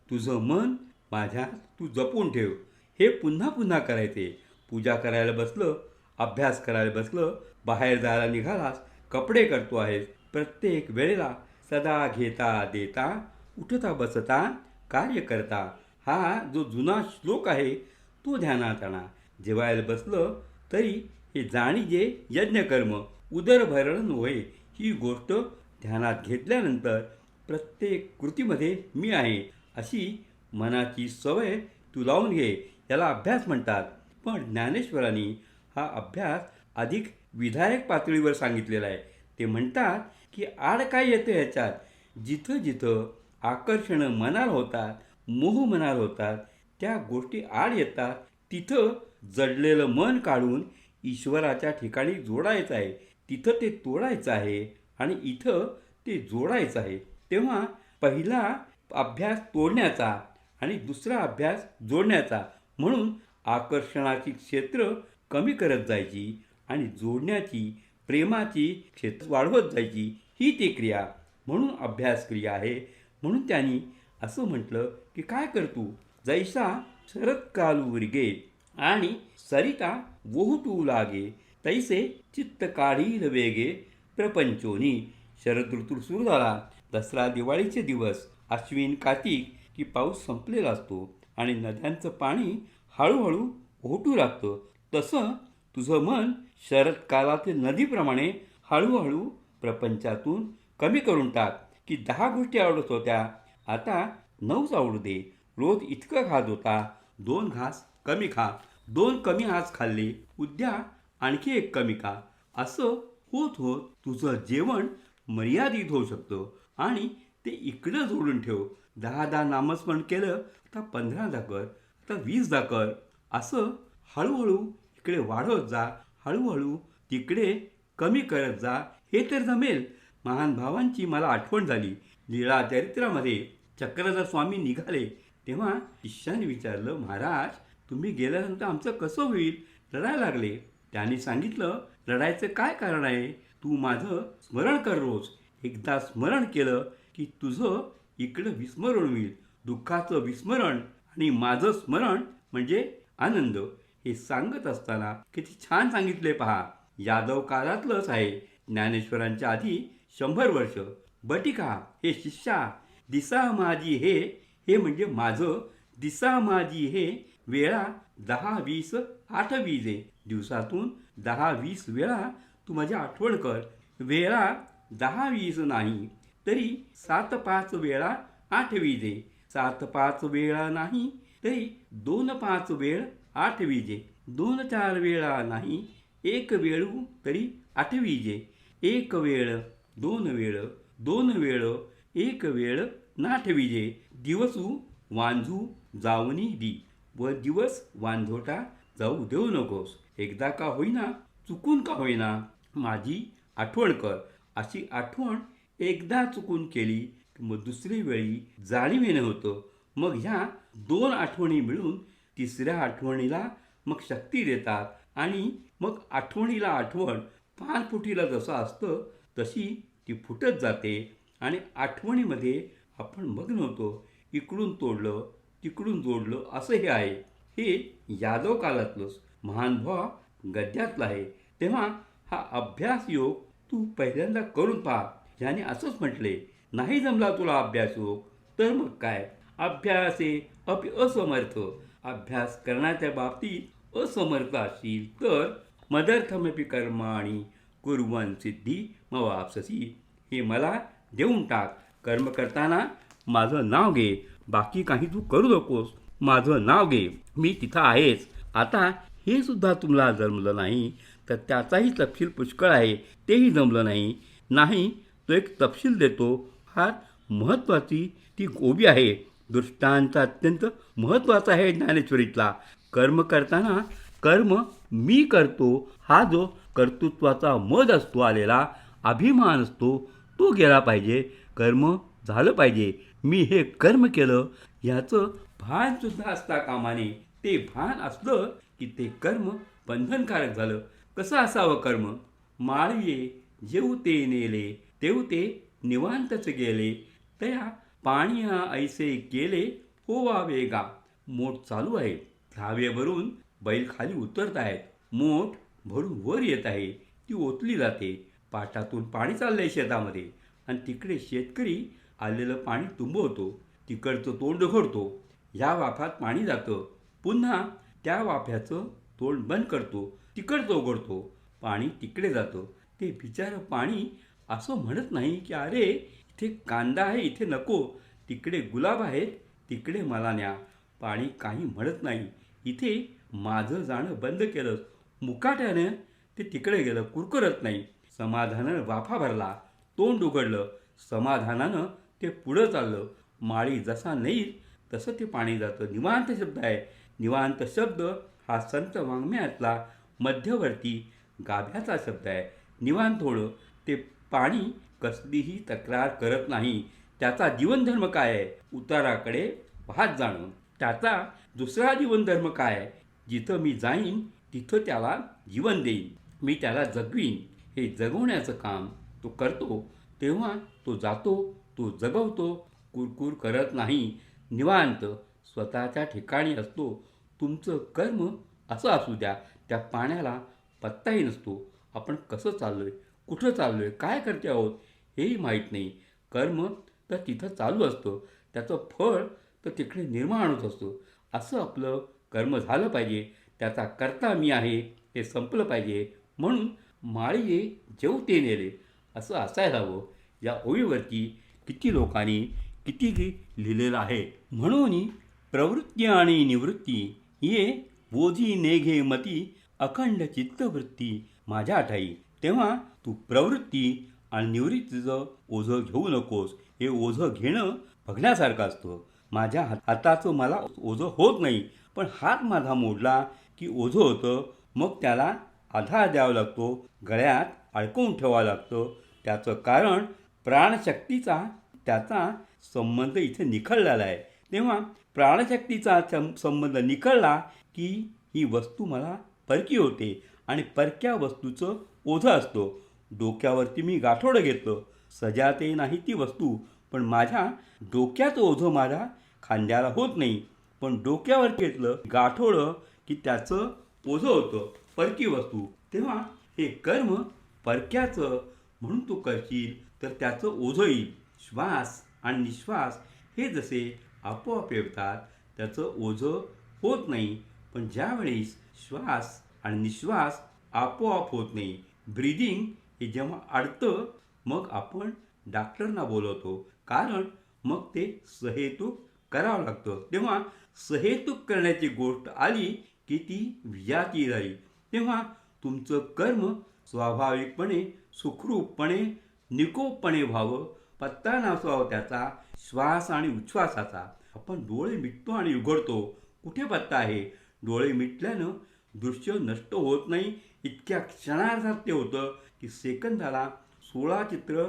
तुझं मन माझ्यात तू जपून ठेव. हे पुन्हा पुन्हा करायचे. पूजा करायला बसलं, अभ्यास करायला बसलं, बाहेर जायला निघालास, कपडे करतो आहेस, प्रत्येक वेळेला सदा घेता देता उठता बसता कार्य करता. हा जो जुना श्लोक आहे तो ध्यानात आणा. जेवायला बसलं तरी हे जाणीजे यज्ञकर्म उदरभरण नव्हे. ही गोष्ट ध्यानात घेतल्यानंतर प्रत्येक कृतीमध्ये मी आहे अशी मनाची सवय तू लावून घे. याला अभ्यास म्हणतात. पण ज्ञानेश्वरांनी हा अभ्यास अधिक विधायक पातळीवर सांगितलेला आहे. ते म्हणतात की आड काय येतं ह्याच्यात. जिथं जिथं आकर्षणं मनाला होतात, मोह मनाला होतात, त्या गोष्टी आड येतात. तिथं जडलेलं मन काढून ईश्वराच्या ठिकाणी जोडायचं आहे. तिथं ते तोडायचं आहे आणि इथं ते जोडायचं आहे. तेव्हा पहिला अभ्यास तोडण्याचा आणि दुसरा अभ्यास जोडण्याचा. म्हणून आकर्षणाची क्षेत्र कमी करत जायची आणि जोडण्याची प्रेमाची क्षेत्र वाढवत जायची. ही ती क्रिया म्हणून अभ्यास क्रिया आहे. म्हणून त्यांनी असं म्हटलं की काय करतू जैसा शरत्कालू रिगे आणि सरिता वोहटू लागे तैसे चित्त काढील वेगे प्रपंचोनी. शरद ऋतू सुरू झाला, दसरा दिवाळीचे दिवस, अश्विन कार्तिक की पाऊस संपलेला असतो आणि नद्यांचं पाणी हळूहळू ओहटू लागतं. तसं तुझं मन शरदकालातील नदीप्रमाणे हळूहळू प्रपंचातून कमी करून टाक. की 10 गोष्टी आवडत होत्या आता 9च आवडू दे. रोज इतकं खात होता, 2 घास कमी खा. 2 कमी आज खाल्ले, उद्या आणखी 1 कमी खा. असं होत होत तुझं जेवण मर्यादित होऊ शकतं. आणि ते इकडं जोडून ठेव. 10 नामस्मरण केलं आता 15 कर, आता 20 कर. असं हळूहळू इकडे वाढवत जा, हळूहळू तिकडे कमी करत जा. हे तर जमेल. महान भावांची मला आठवण झाली. लीळा चरित्रामध्ये चक्रधर स्वामी निघाले तेव्हा शिष्याने विचारलं, महाराज तुम्ही गेल्यानंतर आमचं कसं होईल. रडायला लागले. त्यांनी सांगितलं, रडायचं काय कारण आहे. तू माझं स्मरण कर रोज. एकदा स्मरण केलं की तुझं इकडं विस्मरण होईल. दुःखाचं विस्मरण आणि माझं स्मरण म्हणजे आनंद. हे सांगत असताना किती छान सांगितले पहा. यादव काळातलंच आहे. ज्ञानेश्वरांच्या आधी 100 वर्ष. बटिका हे शिष्या दिसा माझी हे हे म्हणजे माझं. दिसा माझी हे वेळा 10 20 8 विजे. दिवसातून 10 20 वेळा तू माझी आठवण कर. वेळा 10 20 नाही तरी 7 5 वेळा 8 विजे. 7 5 वेळा नाही तरी 2 5 वेळ 8 विजे. 2 4 वेळा नाही 1 वेळू तरी 8 विजे. 1 वेळ 2 वेळ 2 वेळ 1 वेळ 8 विजे. दिवसू वांझू जाऊनी दी व दिवस वांझोटा जाऊ देऊ नकोस. एकदा का होईना चुकून का होईना माझी आठवण कर. अशी आठवण एकदा चुकून केली की मग दुसरी वेळी जाणीवेनं होतं. मग ह्या 2 आठवणी मिळून तिसऱ्या आठवणीला मग शक्ती देतात आणि मग आठवणीला आठवण पानफुटीला जसं असतं तशी ती फुटत जाते आणि आठवणीमध्ये आपण मग्न होतो. इकडून तोडलं तिकडून जोडलं असं हे आहे. हे यादव काळातलंच महानुभाव गद्यातलं आहे. तेव्हा हा अभ्यास योग तू पहिल्यांदा करून पहा. याने असंच म्हटले, नाही जमला तुला अभ्यास योग तर मग काय, अभ्यासे अपि असमर्थ. अभ्यास करण्याच्या बाबतीत असमर्थ असशील तर मदर्थमपि कर्माणि कुर्वन् सिद्धी मवाप्स्यसि. हे मला देऊन टाक. कर्म करताना माझं नाव घे. बाकी काही तू करू नकोस. माझं नाव घे. मी तिथं आहेच. आता हे सुद्धा तुम्हाला जमलं नाही तर त्याचाही तपशील पुष्कळ आहे. तेही जमलं नाही तो एक तपशील देतो. फार महत्त्वाची ती गोबी आहे. दृष्टांत अत्यंत महत्त्वाचा आहे ज्ञानेश्वरीतला. कर्म करताना कर्म मी करतो हा जो कर्तृत्वाचा मद असतो, आलेला अभिमान असतो, तो गेला पाहिजे. कर्म झालं पाहिजे. मी हे कर्म केलं ह्याचं भानसुद्धा असता कामा नये. ते भान असलं की ते कर्म बंधनकारक झालं. कसं असावं कर्म? माळविये जेवते नेले तेवते निवांतच गेले. तया पाणिया ऐसे केले होवा वेगा. मोठ चालू आहे. धावेवरून बैल खाली उतरत आहेत. मोठ भरून वर येत आहे. ती ओतली जाते. पाटातून पाणी चाललंय शेतामध्ये आणि तिकडे शेतकरी आलेलं पाणी तुंबवतो. तिकडचं तोंड उघडतो. ह्या वाफात पाणी जातं. पुन्हा त्या वाफ्याचं तोंड बंद करतो. तिकडचं उघडतो. पाणी तिकडे जातं. ते बिचारं पाणी असं म्हणत नाही की अरे इथे कांदा आहे इथे नको, तिकडे गुलाब आहेत तिकडे मला न्या. पाणी काही म्हणत नाही. इथे माझं जाणं बंद केलं. मुकाट्यानं ते तिकडे गेलं. कुरकुरत नाही. समाधानानं वाफा भरला. तोंड उघडलं. समाधानानं ते पुढं चाललं. माळी जसा नेईल तसं ते पाणी जातं. निवांत शब्द आहे. निवांत शब्द हा संत वाङ्मयातला मध्यवर्ती गाभ्याचा शब्द आहे. निवांत होणं. ते पाणी कसलीही तक्रार करत नाही. त्याचा जीवनधर्म काय आहे? उताराकडे वाहत जाणं. त्याचा दुसरा जीवनधर्म काय आहे? जिथं मी जाईन तिथं त्याला जीवन देईन. मी त्याला जगवीन. हे जगवण्याचं काम तो करतो. तेव्हा तो जातो. तो जगवतो. कुरकुर करत नाही. निवांत स्वतःच्या ठिकाणी असतो. तुमचं कर्म असं असू द्या. त्या पाण्याला पत्ताही नसतो. आपण कसं चाललोय, कुठं चाललोय, काय करते आहोत हेही माहीत नाही. कर्म तर तिथं चालू असतं. त्याचं फळ तर तिकडे निर्माण होत असतं. असं आपलं कर्म झालं पाहिजे. त्याचा कर्ता मी आहे हे संपलं पाहिजे. म्हणून माळीये जेवते नेले असं असायला हवं. या ओळीवरती किती लोकांनी किती लिहिलेलं आहे. म्हणून प्रवृत्ती आणि निवृत्ती ये बोधी नेघे मती अखंड चित्तवृत्ती माझ्या ठाई. तेव्हा तू प्रवृत्ती आणि निवृत्तीचं ओझं घेऊ नकोस. हे ओझं घेणं बघण्यासारखं असतं. माझ्या हाताचं मला ओझं होत नाही. पण हात माझा मोडला की ओझं होतं. मग त्याला आधार द्यावा लागतो. गळ्यात अडकवून ठेवावं लागतं. त्याचं कारण प्राणशक्तीचा त्याचा संबंध इथे निखळलेला आहे. तेव्हा प्राणशक्तीचा संबंध निखळला की ही वस्तू मला परकी होते आणि परक्या वस्तूचं ओझं असतो. डोक्यावरती मी गाठोडं घेतलं. सजाते नाही ती वस्तू, पण माझ्या डोक्याचं ओझं माझ्या खांद्याला होत नाही. पण डोक्यावर घेतलं गाठोडं की त्याचं ओझं होतं, परकी वस्तू. तेव्हा हे कर्म परक्याचं म्हणून तू करशील तर त्याचं ओझं येईल. श्वास आणि निश्वास हे जसे आपोआप येतात, त्याचं ओझं होत नाही. पण ज्यावेळेस श्वास आणि निश्वास आपोआप होत नाही, ब्रीदिंग हे जेव्हा अडतं, मग आपण डॉक्टरना बोलवतो, कारण मग ते सहेतूक करावं लागतं. तेव्हा सहेतूक करण्याची गोष्ट आली की ती विजाती झाली. तेव्हा तुमचं कर्म स्वाभाविकपणे, सुखरूपपणे, निकोपपणे व्हावं, पत्ता नसावा त्याचा श्वास आणि उच्छ्वासाचा. आपण डोळे मिटतो आणि उघडतो, कुठे पत्ता आहे? डोळे मिटल्यानं दृश्य नष्ट होत नाही, इतक्या क्षणार्धात ते होतं की सेकंदाला 16 चित्र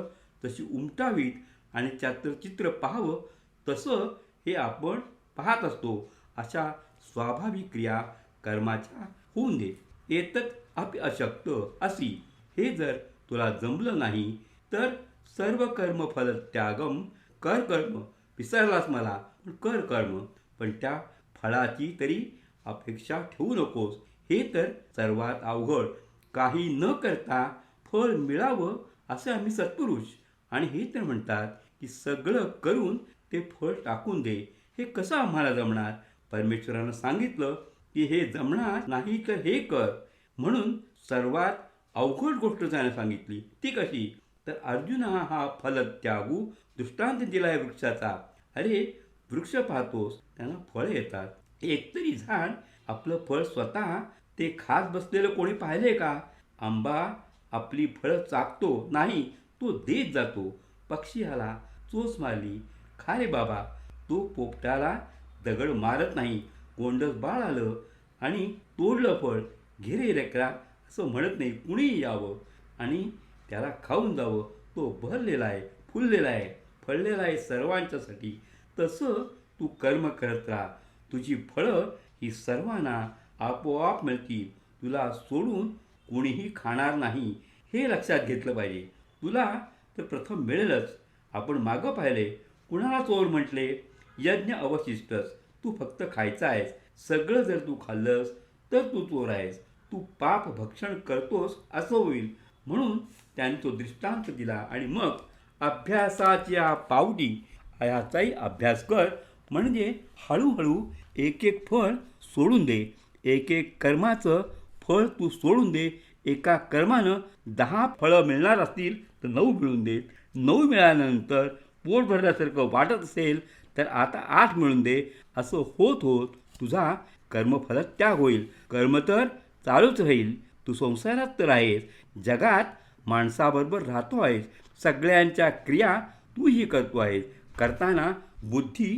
तशी उमटावीत आणि त्याचं चित्र पाहावं, तसं हे आपण पाहत असतो. अशा स्वाभाविक क्रिया कर्माच्या होऊन दे. एतत् अपि अशक्त असी. हे जर तुला जमलं नाही तर सर्व कर्मफल त्यागम कर. कर्म विसरलास मला, पण कर कर्म, पण त्या फळाची तरी अपेक्षा ठेवू नकोस. हे तर सर्वात अवघड. काही न करता फळ मिळावं असे आम्ही सत्पुरुष. आणि हे तर म्हणतात की सगळं करून ते फळ टाकून दे. हे कसं आम्हाला जमणार? परमेश्वरानं सांगितलं की हे जमणार नाही तर हे कर. म्हणून सर्वात अवघड गोष्ट त्याने सांगितली. ती कशी? तर अर्जुना हा फल त्यागू दृष्टांत दिलाय वृक्षाचा. अरे, वृक्ष पाहतोस, त्यांना फळं येतात. एकतरी झाड आपलं फळ स्वतः ते खात बसलेलं कोणी पाहिलंय का? आंबा आपली फळं चाकतो नाही, तो देत जातो. पक्षी आला, चोच मारली, खा रे बाबा. तो पोपटाला दगड मारत नाही. गोंडस बाळ आलं आणि तोडलं फळ, घे रे लेकरा असं म्हणत नाही. कुणीही यावं आणि त्याला खाऊन जावं. तो भरलेला आहे, फुललेला आहे, फळलेला आहे सर्वांच्यासाठी. तसं तू कर्म करत राहा. तुझी फळं ही सर्वांना आपोआप मिळतील. तुला सोडून कोणीही खाणार नाही, हे लक्षात घेतलं पाहिजे. तुला तर प्रथम मिळेलच. आपण मागं पाहिले, कुणाला चोर म्हटले? यज्ञ अवशिष्टच. तू फक्त खायचा आहेस. सगळं जर तू खाल्लंस तर तू चोर आहेस. तू पाप भक्षण करतोस असं होईल. म्हणून त्याने तो दृष्टांत दिला. आणि मग अभ्यासाच्या पावटी याचाही अभ्यास कर, म्हणजे हळूहळू एक एक फळ सोडून दे. एक एक कर्माचं फळ तू सोडून दे. एका कर्मानं 10 फळं मिळणार असतील तर 9 मिळून दे. 9 मिळाल्यानंतर पोट भरल्यासारखं वाटत असेल तर आता 8 मिळून दे. असं होत होत तुझा कर्मफल त्याग होईल. कर्म तर चालूच राहील. तू संसारात तर आहेस, जगात माणसाबरोबर राहतो आहेस, सगळ्यांच्या क्रिया तूही करतो आहेस. करताना बुद्धी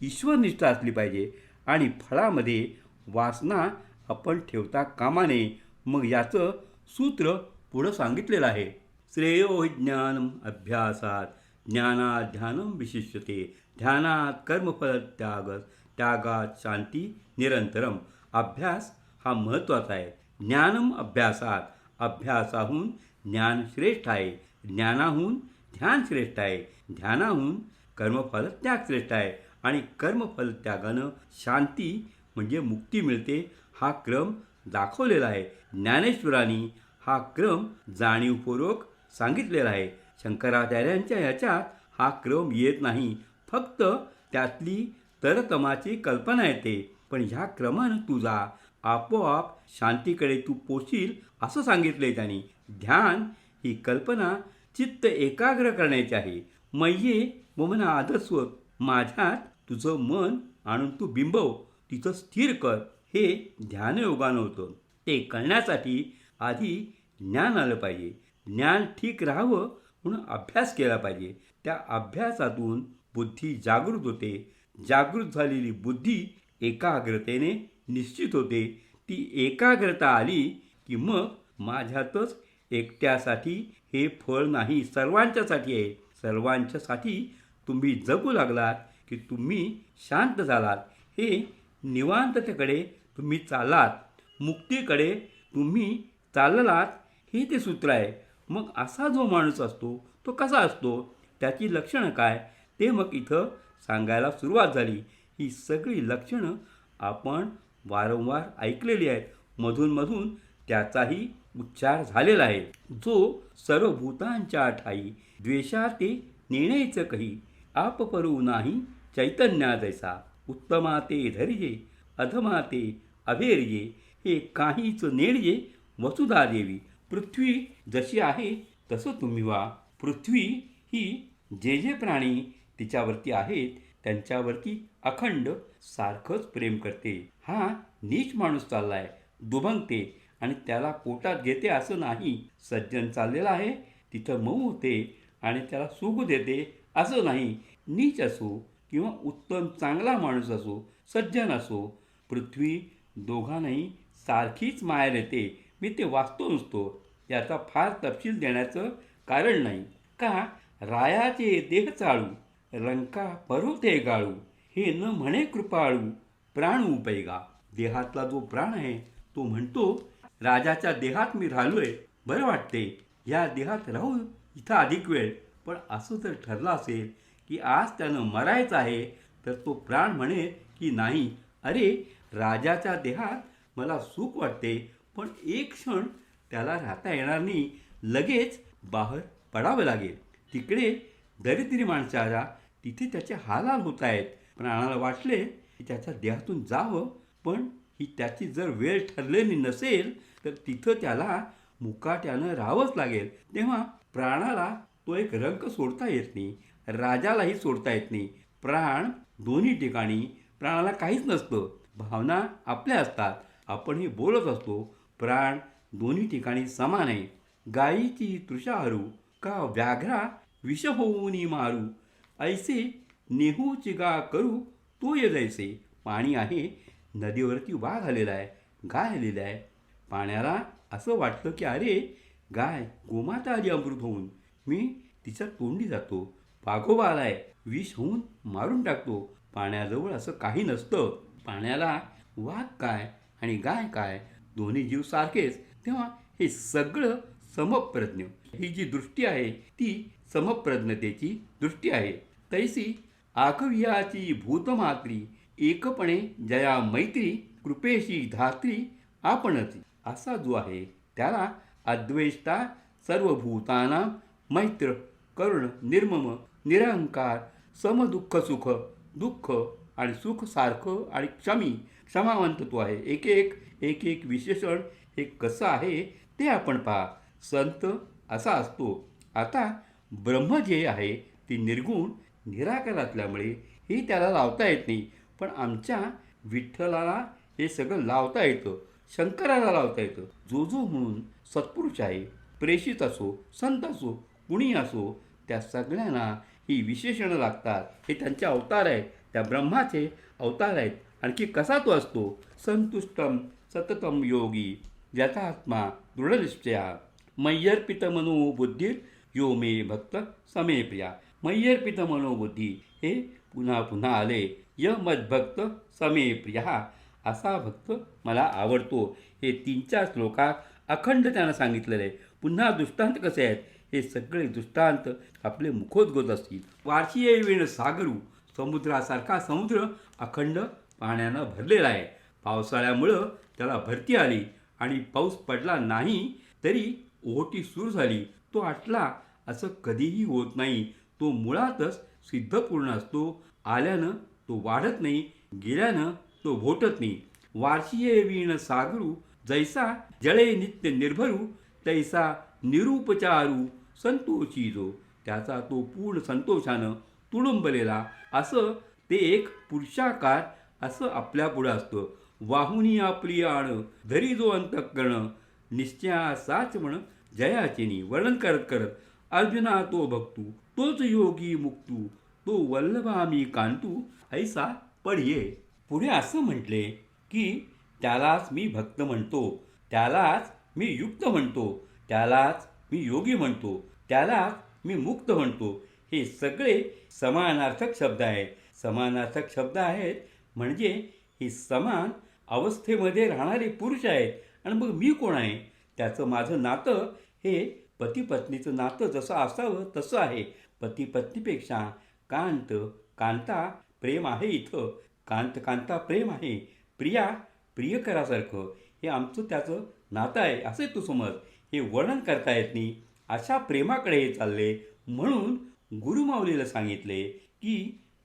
ईश्वरनिष्ठ असली पाहिजे आणि फळामध्ये वासना आपण ठेवता कामा नये. मग याचं सूत्र पुढं सांगितलेलं आहे. श्रेयो ज्ञानम अभ्यासात ज्ञानात ध्यानम विशिष्यते ध्यानात कर्मफल त्यागस त्यागात शांती निरंतरम. अभ्यास हा महत्त्वाचा आहे. ज्ञानम अभ्यासात, अभ्यासाहून ज्ञान श्रेष्ठ आहे, ज्ञानाहून ध्यान श्रेष्ठ आहे, ध्यानाहून कर्मफल त्याग श्रेष्ठ आहे आणि कर्मफल त्यागानं शांती म्हणजे मुक्ती मिळते. हा क्रम दाखवलेला आहे. ज्ञानेश्वरांनी हा क्रम जाणीवपूर्वक सांगितलेला आहे. शंकराचार्यांच्या ह्याच्यात हा क्रम येत नाही, फक्त त्यातली तरतमाची कल्पना येते. पण ह्या क्रमानं तुझा आपोआप शांतीकडे तू पोचील असं सांगितलंय त्यांनी. ध्यान ही कल्पना चित्त एकाग्र करण्याची आहे. मय्ये मम आदस्व, माझ्यात तुझं मन आणून तू बिंबव, तिथं स्थिर कर. हे ध्यानयोगानं होतं. ते करण्यासाठी आधी ज्ञान आलं पाहिजे. ज्ञान ठीक राहावं म्हणून अभ्यास केला पाहिजे. त्या अभ्यासातून बुद्धी जागृत होते. जागृत झालेली बुद्धी एकाग्रतेने निश्चित होते. ती एकाग्रता आली की मग माझ्यातच एकट्यासाठी हे फळ नाही, सर्वांच्यासाठी आहे. सर्वांच्यासाठी तुम्ही जगू लागलात की तुम्ही शांत झालात. हे निवांततेकडे तुम्ही चाललात, मुक्तीकडे तुम्ही चाललात, हे ते सूत्र आहे. मग असा जो माणूस असतो तो कसा असतो, त्याची लक्षणं काय, ते मग इथं सांगायला सुरुवात झाली. ही सगळी लक्षणं आपण वारंवार ऐकलेली आहेत. मधून त्याचाही उच्चार झालेला आहे. जो सर्वभूतांच्या ठाई द्वेषाते नेण्याचं कही, आप परू नाही चैतन्या जैसा उत्तमा ते धैर्ये अधमा ते अभेर्ये हे काहीच नेडजे वसुधा देवी. पृथ्वी जशी आहे तसं तुम्ही व्हा. पृथ्वी ही जे जे प्राणी तिच्यावरती आहेत त्यांच्यावरती अखंड सारखंच प्रेम करते. हा नीच माणूस चाललाय, दुभंगते आणि त्याला पोटात घेते असं नाही. सज्जन चाललेला आहे तिथं मऊ होते आणि त्याला सुख देते असं नाही. नीच असो किंवा उत्तम चांगला माणूस असो, सज्जन असो, पृथ्वी दोघांनाही सारखीच माया देते. मी ते वाचतो नुसतो, याचा फार तपशील देण्याचं कारण नाही. का रायाचे देह चाळू रंका परोते गाळू हे न म्हणे कृपाळू प्राण उपैगा. देहातला जो प्राण आहे तो म्हणतो राजाच्या देहात मी राहिलोय, बरं वाटते, या देहात राहू इथं अधिक वेळ. पण असं जर ठरलं असेल की आज त्यानं मरायचं आहे तर तो प्राण म्हणे की नाही, अरे राजाच्या देहात मला सुख वाटते पण एक क्षण त्याला राहता येणार नाही, लगेच बाहेर पडावं लागेल. तिकडे दरिद्री माणसाला तिथे त्याचे हालहाल होत आहेत. प्राणाला वाटले की त्याच्या देहातून जावं, पण ही त्याची जर वेळ ठरलेली नसेल तर तिथं त्याला मुकाट्यानं राहावंच लागेल. तेव्हा प्राणाला तो एक रंग सोडता येत नाही, राजालाही सोडता येत नाही. प्राण दोन्ही ठिकाणी प्राणाला काहीच नसतं, भावना आपल्या असतात. आपणही बोलत असतो, प्राण दोन्ही ठिकाणी समान आहे. गायीची तृषा हरू का व्याघ्रा विष होऊनी मारू ऐसे नेहू चिगा करू तो ये जैसे. पाणी आहे, नदीवरती वाघ आलेला आहे, गाय आलेली आहे. पाण्याला असं वाटतं की अरे गाय गोमाता आली अमृत होऊन, मी तिच्या तोंडी जातो. वाघोबा आलाय, विष होऊन मारून टाकतो. पाण्याजवळ असं काही नसतं. पाण्याला वाघ काय आणि गाय काय दोन्ही जीव सारखेच. तेव्हा हे सगळं समप्रज्ञ, ही जी दृष्टी आहे ती समप्रज्ञतेची दृष्टी आहे. तैसी आकवियाची भूतमात्री एकपणे जया मैत्री कृपेशी धात्री आपणच. असा जो आहे त्याला अद्वेष्टा सर्वभूताना मैत्र करुण निर्मम निरहंकार समदुःख सुख दुःख आणि सुख सारखं आणि क्षमावंत तो आहे. एक एक विशेषण हे कसं आहे ते आपण पहा. संत असा असतो. आता ब्रह्म जे आहे ती निर्गुण निराकार असल्यामुळे हे त्याला लावता येत नाही. पण आमच्या विठ्ठलाला हे सगळं लावता येतं, शंकराला लावता येतं. जो जो म्हणून सत्पुरुष आहे, प्रेषित असो संत असो कुणी असो, त्या सगळ्यांना ही विशेषणं लागतात. हे त्यांचे अवतार आहेत, त्या ब्रह्माचे अवतार आहेत. आणखी कसा तो असतो? संतुष्टम सततम योगी ज्याचा आत्मा दृढनिश्चया मय्यर्पित मनोबुद्धीर यो मे भक्त समे प्रिया. मय्यर्पित मनोबुद्धी हे पुन्हा पुन्हा आले. य मद्भक्त समे प्रिया, असा भक्त मला आवडतो. हे 3-4 श्लोकात अखंड त्यानं सांगितलेलं आहे. पुन्हा दृष्टांत कसे आहेत? हे सगळे दृष्टांत आपले मुखोद्गत असतील. वार्षिये वेण सागरू, समुद्रासारखा समुद्र अखंड पाण्यानं भरलेला आहे. पावसाळ्यामुळं त्याला भरती आली आणि पाऊस पडला नाही तरी ओहोटी सुरू झाली. तो आटला असं कधीही होत नाही. तो मुळातच सिद्धपूर्ण असतो. आल्यानं तो वाढत नाही, गेल्यानं तो भोटत नाही. वार्षिये वीण सागरू जैसा जळे नित्य निर्भरू तैसा निरुपचारू संतोषी जो. त्याचा तो पूर्ण संतोषानं तुडुंबलेला असं ते एक पुरुषाकार असं आपल्या पुढं असतं. वाहुनी आपली आण धरी जो अंतःकरण निश्चया साच म्हण जयाचिनी. वर्णन करत करत अर्जुना तो भक्तू तोच योगी मुक्तू तो वल्लभा मी कांतू ऐसा पढिये. पुढे असं म्हटले की त्यालाच मी भक्त म्हणतो, त्यालाच मी युक्त म्हणतो, त्यालाच मी योगी म्हणतो, त्यालाच मी मुक्त म्हणतो. हे सगळे समानार्थक शब्द आहेत. समानार्थक शब्द आहेत म्हणजे हे समान अवस्थेमध्ये राहणारे पुरुष आहेत. आणि मग मी कोण आहे? त्याचं माझं नातं हे पती पत्नीचं नातं जसं असावं तसं आहे. पती पत्नीपेक्षा कांत कांता प्रेम आहे. इथं कांत कांता प्रेम आहे. प्रिया प्रियकरासारखं हे आमचं त्याचं नातं आहे असे तू समज. हे वर्णन करता येत नाही. अशा प्रेमाकडे हे चालले. म्हणून गुरुमाऊलीला सांगितले की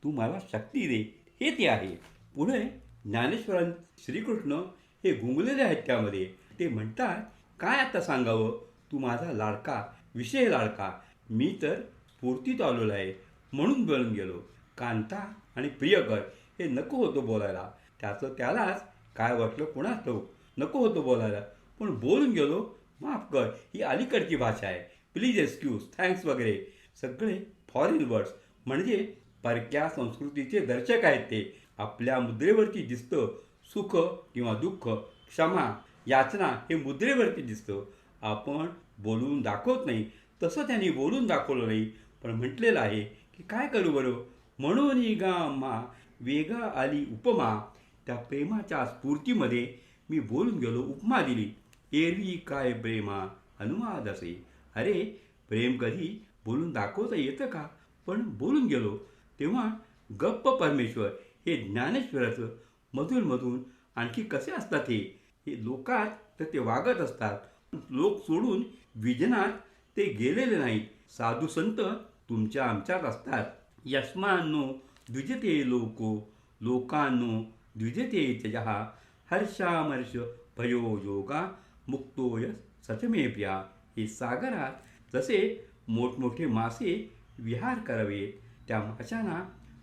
तू मला शक्ती दे, हे ते आहे. पुढे ज्ञानेश्वरां श्रीकृष्ण हे गुंगलेले आहेत त्यामध्ये. ते म्हणतात, काय आता सांगावं, तू माझा लाडका, विषय लाडका, मी तर स्फूर्तीत आलेलो आहे म्हणून बोलून गेलो. कांता आणि प्रियकर हे नको होतं बोलायला, त्याचं त्यालाच काय वाटलं कुणास ठाऊक, नको होतं बोलायला, पण बोलून गेलो, माफ कर, ही अलीकडची भाषा आहे, प्लीज एक्सक्यूज, थँक्स वगैरे सगळे फॉरेन वर्ड्स, म्हणजे परक्या संस्कृतीचे दर्शक आहेत ते. आपल्या मुद्रेवरती दिसतं सुख किंवा दुःख, क्षमा, याचना हे मुद्रेवरती दिसतं, आपण बोलून दाखवत नाही. तसं त्यांनी बोलून दाखवलं नाही, पण म्हटलेलं आहे की काय करू बरं, म्हणून गा मा वेगा आली उपमा. त्या प्रेमाच्या स्फूर्तीमध्ये मी बोलून गेलो, उपमा दिली. एरवी काय प्रेमा अनुवाद असे. अरे प्रेम कधी बोलून दाखवता येतं का, पण बोलून गेलो. तेव्हा गप्प परमेश्वर हे ज्ञानेश्वराचं मधूनमधून आणखी कसे असतात हे लोकात तर ते वागत असतात, लोक सोडून विजनात ते गेलेले नाहीत. साधू संत तुमच्या आमच्यात असतात. यस्मान्नो द्विजते लोको लोकांनो द्विजते त्यजः हर्षामर्ष भयो योगा मुक्तो यस सचमे प्रिया. हे सागरात जसे मोठमोठे मासे विहार करावेत, त्या माशांना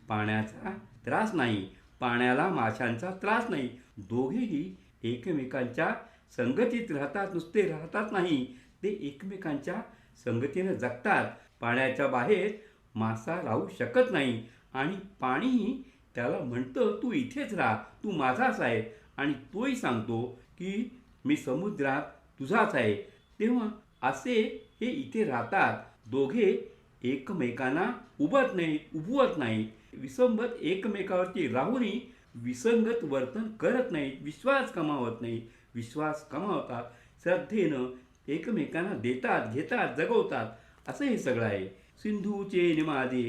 पाण्याचा त्रास नाही, पाण्याला माशांचा त्रास नाही. दोघेही एकमेकांच्या संगतीत राहतात, नुसते राहतात नाही, ते एकमेकांच्या संगतीने जगतात. पाण्याच्या बाहेर मासा राहू शकत नाही आणि पाणीही त्याला म्हणतं तू इथेच राहा, तू माझाच आहे, आणि तोही सांगतो की मी समुद्रात तुझाच आहे. तेव्हा असे हे इथे राहतात. दोघे एकमेकांना उभवत नाहीत, विसंगत एकमेकावरती राहूनही विसंगत वर्तन करत नाहीत, विश्वास कमावत नाहीत, विश्वास कमावतात, श्रद्धेनं एकमेकांना देतात, घेतात, जगवतात. असं हे सगळं आहे. सिंधूचे निमादे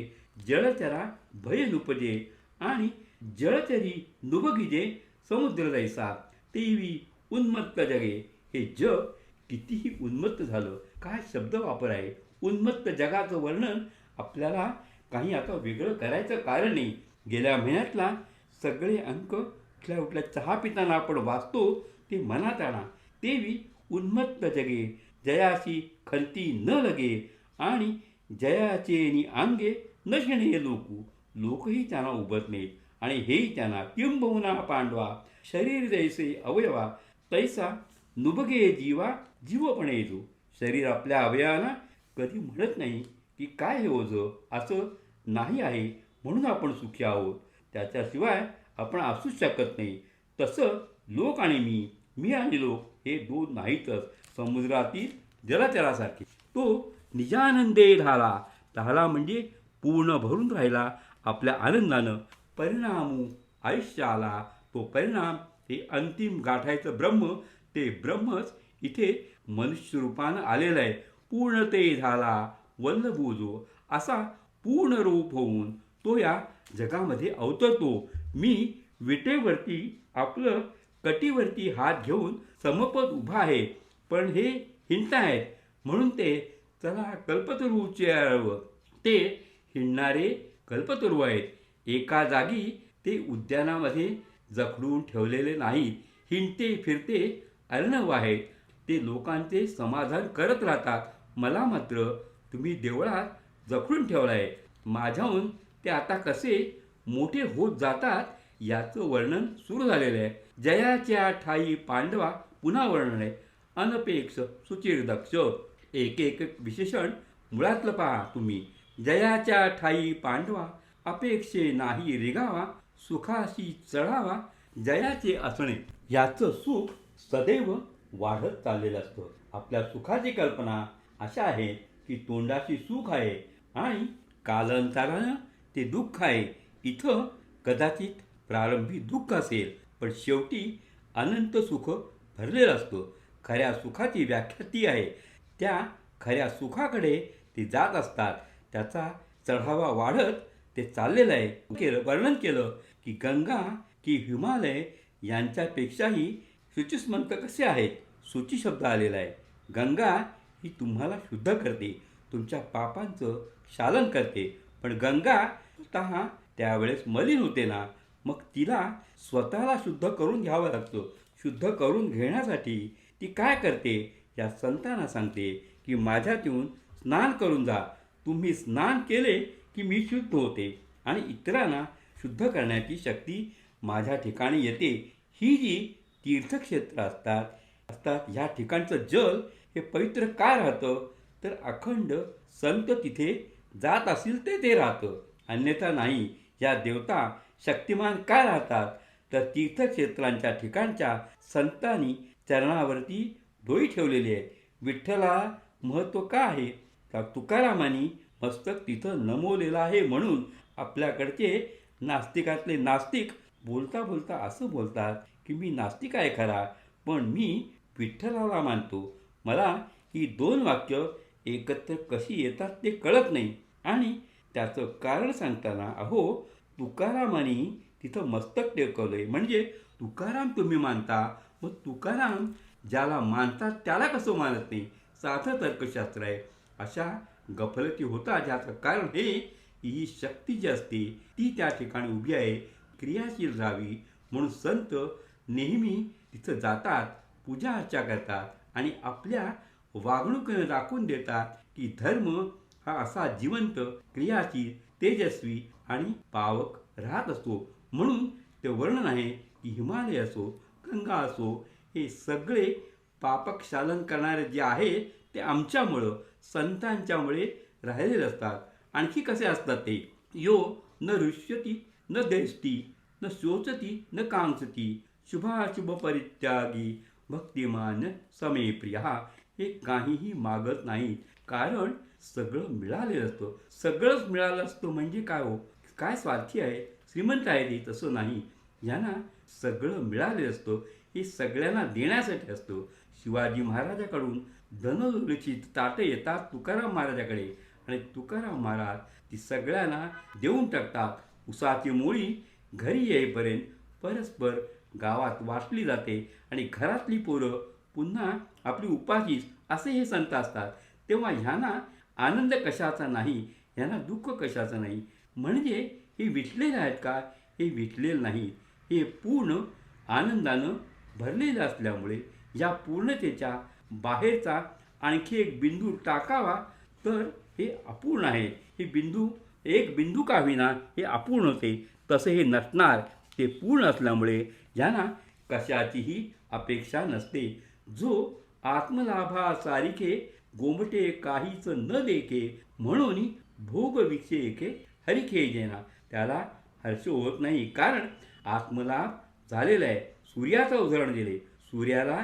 जलचरा भय नुपजे आणि जलचरी नुबगिजे समुद्र जैसा तेवी उन्मत्त जगे. हे जग कितीही उन्मत्त झालं, काय शब्द वापर आहे. उन्मत्त जगाचं वर्णन आपल्याला काही आता वेगळं करायचं कारण नाही. गेल्या महिन्यातला सगळे अंक उठल्या चहा पिताना आपण वाचतो ते मनात आणा. तेवी उन्मत्त जगे जयाची खंती न लगे आणि जयाचे अंगे न शिणे लोकू. लोकही त्यांना उभत नाहीत आणि हेही त्यांना किंबहुना पांडवा शरीर जैसे अवयवा तैसा नुबगे जीवा जीवपणे येतो. शरीर आपल्या अवयवांना कधी म्हणत नाही की काय हे ओझं, असं नाही आहे म्हणून आपण सुखी आहोत, त्याच्याशिवाय आपण असूच शकत नाही. तसं लोक आणि मी आणि लोक हे दोन नाहीतच. समुद्रातील जलचरासारखे. तो निजानंदे ढाला म्हणजे पूर्ण भरून राहिला आपल्या आनंदानं. परिणामू आयुष्याला तो परिणाम हे अंतिम गाठायचं ब्रह्म, ते ब्रह्मच इथे मनुष्य रूपानं आलेलं आहे. पूर्ण ते झाला वल्लभूजो, असा पूर्ण रूप होऊन तो या जगामध्ये अवतरतो. मी विटेवरती आपलं कटीवरती हात घेऊन समपद उभा आहे, पण हे हिंडतायत म्हणून ते चला कल्पतरूचे आळव. ते हिंडणारे कल्पतरू आहेत. एका जागी ते उद्यानामध्ये जखडून ठेवलेले नाहीत. हिंडते फिरते अर्णव आहेत. ते लोकांचे समाधान करत राहतात. मला मात्र तुम्ही देवळात जखडून ठेवलं आहे. माझ्याहून ते आता कसे मोठे होत जातात याचं वर्णन सुरू झालेलं आहे. जयाच्या ठाई पांडवा पुन्हा वर्णन आहे. अनपेक्ष सुचिर दक्ष. एक एक विशेषण मुळातलं पहा तुम्ही. जयाच्या ठाई पांडवा अपेक्षे नाही रिगावा, सुखाशी चढावा जयाचे असणे. याचं सुख सदैव वाढत चाललेलं असतं. आपल्या सुखाची कल्पना अशा आहे की तोंडाशी सुख आहे आणि कालांतरानं ते दुःख आहे. इथं कदाचित प्रारंभी दुःख असेल, पण शेवटी अनंत सुख भरलेलं असतं. खऱ्या सुखाची व्याख्या ती आहे. त्या खऱ्या सुखाकडे ते जात असतात. त्याचा चढावा वाढत ते चाललेलं आहे. वर्णन केलं की गंगा की हिमालय यांच्यापेक्षाही शुचिस्मंत कसे आहेत. शुची शब्द आलेला आहे. गंगा ही तुम्हाला शुद्ध करते, तुमच्या पापांचं शालन करते, पण गंगा स्वतः त्यावेळेस मलिन होते ना, मग तिला स्वतःला शुद्ध करून घ्यावं लागतं. शुद्ध करून घेण्यासाठी ती काय करते? या संतांना सांगते की माझ्यात येऊन स्नान करून जा. तुम्ही स्नान केले की मी शुद्ध होते आणि इतरांना शुद्ध करण्याची शक्ती माझ्या ठिकाणी येते. ही जी तीर्थक्षेत्र असतात ह्या ठिकाणचं जल हे पवित्र का राहतं? तर अखंड संत तिथे जात असतील ते राहतं, अन्यथा नाही. या देवता शक्तिमान का राहतात? तर तीर्थक्षेत्रांच्या ठिकाणच्या संतांनी चरणावरती डोई ठेवलेली आहे. विठ्ठला महत्त्व का आहे? तर तुकारामांनी मस्तक तिथं नमवलेलं आहे. म्हणून आपल्याकडचे नास्तिकातले नास्तिक बोलता बोलता असं बोलतात की मी नास्तिक आहे खरा, पण मी विठ्ठलाला मानतो. मला ही दोन वाक्य एकत्र कशी येतात ते कळत नाही. आणि त्याचं कारण सांगताना तुकारामांनी तिथं मस्तक टेकवलंय म्हणजे तुकाराम तुम्ही मानता, मग तुकाराम ज्याला मानतात त्याला कसं मानत नाही? साधं तर्कशास्त्र आहे. अशा गफलती होता ज्याचं कारण हे ही शक्ती जी असते ती त्या ठिकाणी उभी आहे, क्रियाशील राहावी म्हणून संत नेहमी तिथं जातात, पूजा अर्चा करतात आणि आपल्या वागणुकीने दाखवून देतात की धर्म हा असा जिवंत, क्रियाशील, तेजस्वी आणि पावक राहत असतो. म्हणून ते वर्णन आहे की हिमालय असो, गंगा असो, हे सगळे पापक्षालन करणारे जे आहे ते आमच्यामुळं, संतांच्यामुळे राहिलेले असतात. आणखी कसे असतात ते? यो न रुष्यती न द्वेष्टी न शोचती न कांक्षती शुभाशुभ परित्यागी भक्तिमान समे प्रिया. हे काहीही मागत नाहीत, कारण सगळं मिळालेलं असतं. सगळंच मिळालं असतं म्हणजे काय हो? काय स्वार्थी आहे, श्रीमंत आहे ते? तसं नाही. यांना सगळं मिळालेलं असतं, हे सगळ्यांना देण्यासाठी असतं. शिवाजी महाराजाकडून धनदौलतीची ताटं येतात तुकाराम महाराजाकडे आणि तुकाराम महाराज ती सगळ्यांना देऊन टाकतात. उसाची मोळी घरी येईपर्यंत परस्पर गावात वाटली जाते आणि घरातली पोरं पुन्हा आपली उपाशीच असे हे संत असतात. तेव्हा ह्यांना आनंद कशाचा नाही, ह्यांना दुःख कशाचं नाही. म्हणजे हे विटलेले आहेत का? हे विटलेले नाही. हे पूर्ण आनंदानं भरलेलं असल्यामुळे या पूर्णतेच्या बाहेरचा आणखी एक बिंदू टाकावा तर हे अपूर्ण आहे. हे बिंदू एक बिंदू का होईना हे अपूर्ण होते. तसं हे नसणार, ते पूर्ण असल्यामुळे यांना कशाचीही अपेक्षा नसते. जो आत्मलाभासारिखे गोमटे काहीच न देखे म्हणून भोग विषयके हरिखे जेना. त्याला हर्ष होत नाही, कारण आत्मलाभ झालेला आहे. सूर्याचं उदाहरण दिले. सूर्याला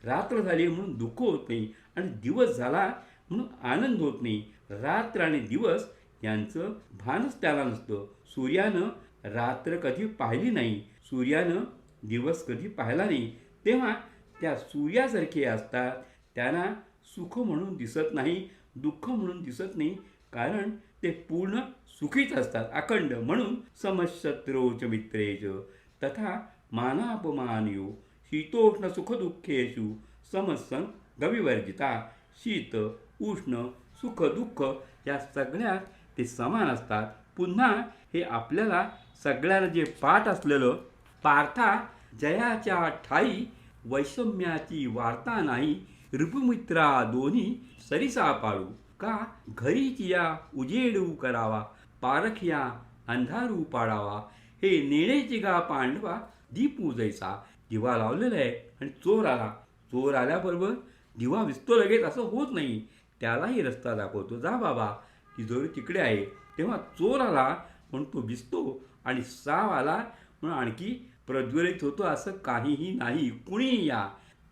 रात्र झाली म्हणून दुःख होत नाही आणि दिवस झाला म्हणून आनंद होत नाही. रात्र आणि दिवस यांचं भानच त्याला नसतं. सूर्यानं रात्र कधी पाहिली नाही, सूर्यानं दिवस कधी पाहिला नाही. तेव्हा त्या सूर्यासारखे असतात. त्यांना सुख म्हणून दिसत नाही, दुःख म्हणून दिसत नाही, कारण ते पूर्ण सुखीच असतात, अखंड. म्हणून समशत्रोच मित्रेच तथा मानापमानयो शीतोष्ण सुखदुःखेषु समसंग गविवर्जिता. शीत, उष्ण, सुख, दुःख या सगळ्यात ते समान असतात. पुन्हा हे आपल्याला सगळ्यांना जे पाठ असलेलं पार्था जयाच्या ठाई वैषम्याची वार्ता नाही, रिपुमित्रा दोन्ही सरिसा पाळू. का घरीची या उजेडू करावा, पारखिया अंधारू पाडावा. हे नेण्याची गा पांडवा दीपू जैसा. दिवा लावलेला आहे आणि चोर आला. चोर आल्याबरोबर दिवा विसतो लगेच असं होत नाही, त्यालाही रस्ता दाखवतो. जा बाबा, तिजोरी तिकडे आहे. तेव्हा चोर आला म्हणून तो दिसतो आणि साव आला म्हणून आणखी प्रज्वलित होतो, असं काहीही नाही. कुणीही या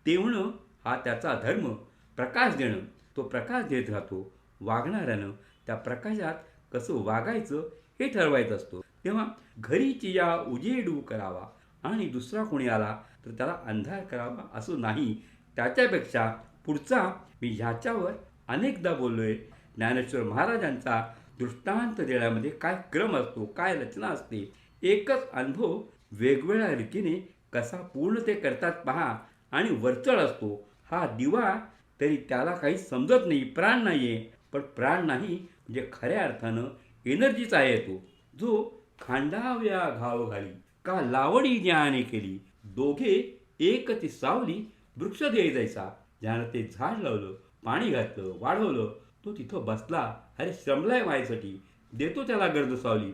तेवणं हा त्याचा धर्म. प्रकाश देणं, तो प्रकाश देत राहतो. वागणाऱ्यानं त्या प्रकाशात कसं वागायचं हे ठरवायचं असतो. तेव्हा घरीची या उजेडू करावा आणि दुसरा कोणी आला तर त्याला अंधार करावा असं नाही. त्याच्यापेक्षा पुढचा मी ह्याच्यावर अनेकदा बोललोय. ज्ञानेश्वर महाराजांचा दृष्टांत देण्यामध्ये काय क्रम असतो, काय रचना असते. एकच अनुभव वेगवेगळ्या रीतीने कसा पूर्ण ते करतात पहा. आणि वरचढ असतो हा दिवा, तरी त्याला काही समजत नाही, प्राण नाही आहे. पण प्राण नाही म्हणजे खऱ्या अर्थानं एनर्जीचा आहे तो. जो खांडाव्या घाव घाली का लावणी ज्ञाने केली. दोघे एक ती सावली वृक्ष दे जैसा. ज्यानं ते झाड लावलं, पाणी घातलं, वाढवलं, तो तिथं बसला. अरे श्रमलाय माझ्यासाठी, देतो त्याला गर्द सावली.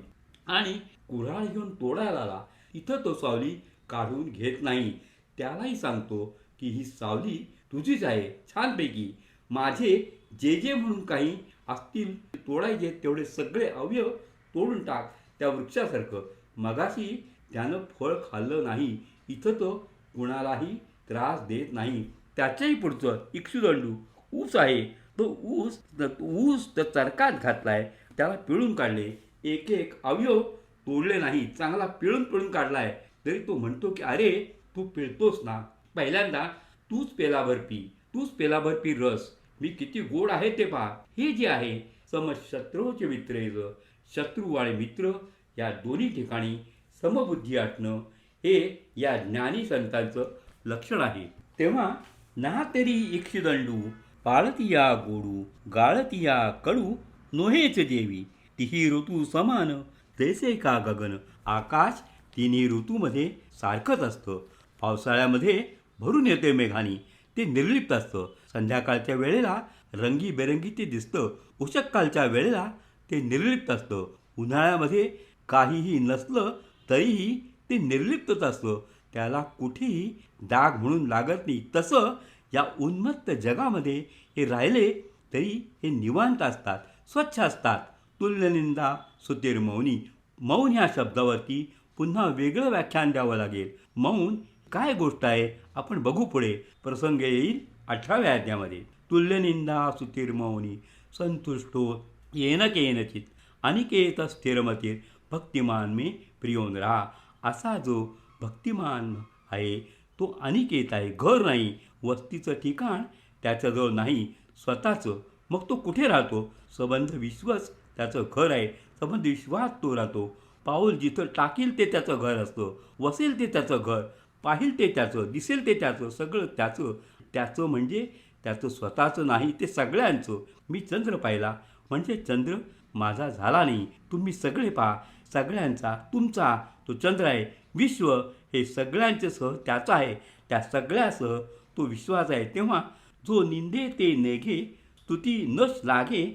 आणि कुऱ्हाड घेऊन तोडायला आला, इथं तो सावली काढून घेत नाही. त्यालाही सांगतो की ही सावली तुझीच आहे छानपैकी. माझे जे जे म्हणून काही असतील तोडायचे तेवढे सगळे अवयव तोडून टाक त्या वृक्षासारखं. मगाशी त्यानं फळ खाल्लं नाही, इथं तो कुणालाही त्रास देत नाही. त्याच्याही पुढचं इक्षुदंडू ऊस आहे. तो ऊस तर चरकात घातलाय, त्याला पिळून काढले, एक एक अवयव तोडले नाही, चांगला पिळून पिळून काढलाय. तरी तो म्हणतो की अरे तू पिळतोस ना, पहिल्यांदा तूच पेलाभर पी, तूच पेलाभर पी रस, मी किती गोड आहे ते पहा. हे जे आहे समशत्रूचे मित्र, शत्रू आणि मित्र या दोन्ही ठिकाणी समबुद्धी असणं हे या ज्ञानी संतांचं लक्षण आहे. तेव्हा ना तरी इक्षुदंडू पाळतिया गोडू गाळतिया कडू नोहेच देवी. तिही ऋतू समान जैसे का गगन. आकाश तिन्ही ऋतूमध्ये सारखंच असतं. पावसाळ्यामध्ये भरून येते मेघानी, ते निर्लिप्त असतं. संध्याकाळच्या वेळेला रंगीबेरंगी ते दिसतं. उषक्कालच्या वेळेला ते निर्लिप्त असतं. उन्हाळ्यामध्ये काहीही नसलं तरीही ते निर्लिप्तच असतं. त्याला कुठेही डाग म्हणून लागत नाही. तसं या उन्मत्त जगामध्ये हे राहिले तरी हे निवांत असतात, स्वच्छ असतात. तुल्यनिंदा सुतीर मौनी. मौन ह्या शब्दावरती पुन्हा वेगळं व्याख्यान द्यावं लागेल. मौन काय गोष्ट आहे आपण बघू पुढे, प्रसंग येईल 18व्या अध्यायामध्ये. तुल्यनिंदा सुतीर मौनी संतुष्टो येन केनचित अनिकेत स्थिरमतीर भक्तिमान मे प्रियोन राहा. असा जो भक्तिमान आहे तो अनिकेत आहे, घर नाही, वस्तीचं ठिकाण त्याच्याजवळ नाही स्वतःचं. मग तो कुठे राहतो? संबंध विश्वच त्याचं घर आहे. संबंध विश्वात तो राहतो. पाऊल जिथं टाकील ते त्याचं घर असतं, वसेल ते त्याचं घर, पाहिल ते त्याचं, दिसेल ते त्याचं, सगळं त्याचं. त्याचं म्हणजे त्याचं स्वतःचं नाही, ते सगळ्यांचं. मी चंद्र पाहिला म्हणजे चंद्र माझा झाला नाही. तुम्ही सगळे पहा, सगळ्यांचा तुमचा तो चंद्र आहे. विश्व हे सगळ्यांच्यासह त्याचं आहे, त्या सगळ्यासह तो विश्वास आहे. तेव्हा जो निंदे ते नेघे, स्तुती न लागे,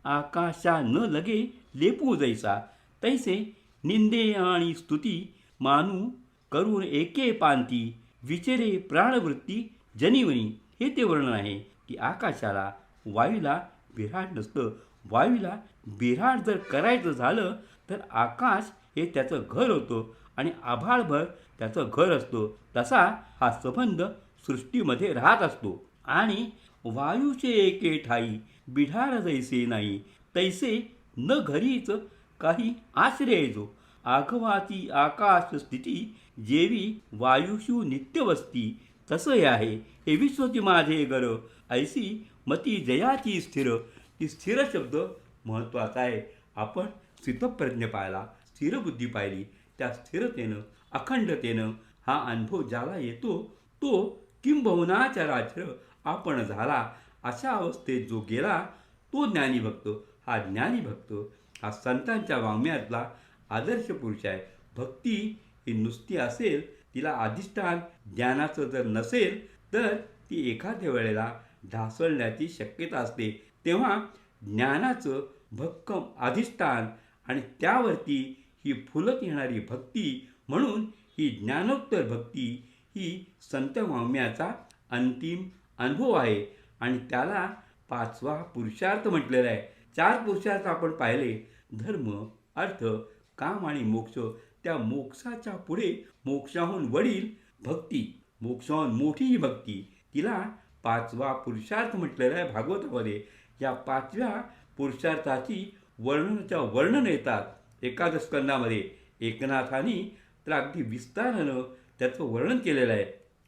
आकाशा न लगे लेपू जैसा. तैसे निंदे आणि स्तुती मानू करून एके पांती, विचरे प्राणवृत्ती जनिवनी. हे ते वर्णन आहे की आकाशाला वायूला बिऱ्हाड नसतं. वायूला बिऱ्हाड जर करायचं झालं तर आकाश हे त्याचं घर होतं आणि आभाळभर त्याचं घर असतो. तसा हा संबंध सृष्टीमध्ये राहत असतो. आणि वायूचे एके ठाई बिढार जैसे नाही, तैसे न घरीच काही आश्रय जो. आघवाती आकाश स्थिती जेवी वायुषू नित्यवस्ती. तसं आहे हे विश्वची माझे घर, ऐसी मती जयाची स्थिर. ती स्थिर शब्द महत्त्वाचा आहे. आपण स्थितप्रज्ञ पाहिला, स्थिरबुद्धी पाहिली, त्या स्थिरतेनं अखंडतेनं हा अनुभव ज्याला येतो तो किंबहुना चराचर आपण झाला. अशा अवस्थेत जो गेला तो ज्ञानीभक्त. हा ज्ञानीभक्त हा संतांच्या वाङ्मयातला आदर्श पुरुष आहे. भक्ती ही नुसती असेल, तिला अधिष्ठान ज्ञानाचं जर नसेल तर ती एखाद्या वेळेला ढासळण्याची शक्यता असते. तेव्हा ज्ञानाचं भक्कम अधिष्ठान आणि त्यावरती ही फुलत येणारी भक्ती, म्हणून ही ज्ञानोत्तर भक्ती ही संत वाङ्मयाचा अंतिम अनुभव आहे. आणि त्याला 5वा पुरुषार्थ म्हटलेला आहे. 4 पुरुषार्थ आपण पाहिले, धर्म, अर्थ, काम आणि मोक्ष. त्या मोक्षाच्या पुढे, मोक्षाहून वडील भक्ती, मोक्षाहून मोठी ही भक्ती, तिला 5वा पुरुषार्थ म्हटलेला आहे भागवतामध्ये. या 5व्या पुरुषार्थाची वर्णन येतात एकादश स्कंदामध्ये. एकनाथांनी तर अगदी विस्तारानं त्याचं वर्णन केलेलं आहे.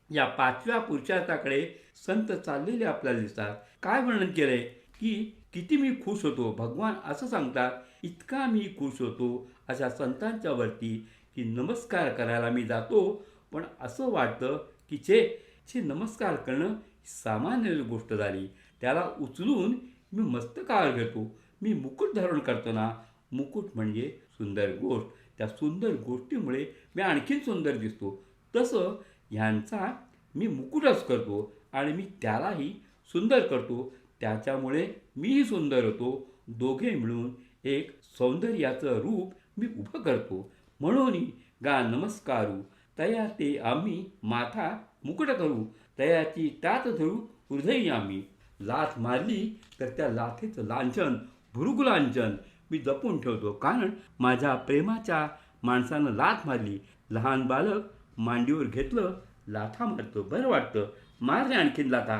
या 5व्या पुरुषार्थाकडे संत चाललेले आपल्याला दिसतात. काय वर्णन केलं आहे की किती मी खुश होतो. भगवान असं सांगतात, इतका मी खुश होतो अशा संतांच्या वरती की नमस्कार करायला मी जातो, पण असं वाटतं की छे नमस्कार करणं सामान्य गोष्ट झाली. त्याला उचलून मी मस्तकावर घेतो. मी मुकुट धारण करतो ना, मुकुट म्हणजे सुंदर गोष्ट. त्या सुंदर गोष्टीमुळे मी आणखीन सुंदर दिसतो. तसं ह्यांचा मी मुकुटच करतो आणि मी त्यालाही सुंदर करतो. त्याच्यामुळे मीही सुंदर होतो. दोघे मिळून एक सौंदर्याचं रूप मी उभं करतो. म्हणून गा नमस्कारू तया ते आम्ही माथा मुकुट करू, तयाची तात धरू हृदयी आम्ही. लाथ मारली तर त्या लाथेचं लांछन भुरुगुलांछन मी जपून ठेवतो. कारण माझ्या प्रेमाच्या माणसानं लाथ मारली. लहान बालक मांडीवर घेतलं, लाथा मारतं, बरं वाटतं. मारले आणखीन लाथा,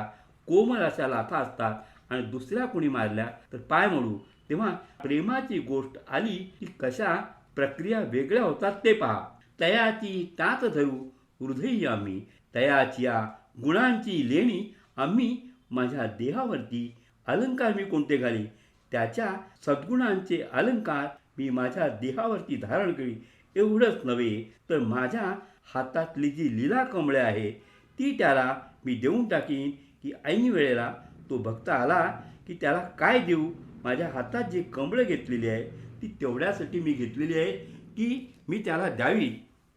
कोमल अशा लाथा असतात. आणि दुसऱ्या कोणी मारल्या तर पाय मोडू. तेव्हा प्रेमाची गोष्ट आली की कशा प्रक्रिया वेगळ्या होतात ते पहा. तयाची तात धरू हृदयी आम्ही, तयाची या गुणांची लेणी आम्ही. माझ्या देहावरती अलंकार मी कोणते घाली, त्याच्या सद्गुणांचे अलंकार मी माझ्या देहावरती धारण करी. एवढंच नव्हे तर माझ्या हातातली जी लीला कमळे आहे ती त्याला मी देऊन टाकीन की ऐन वेळेला तो भक्त आला की त्याला काय देऊ. माझ्या हातात जी कमळं घेतलेली आहे ती तेवढ्यासाठी मी घेतलेली आहे की मी त्याला द्यावी.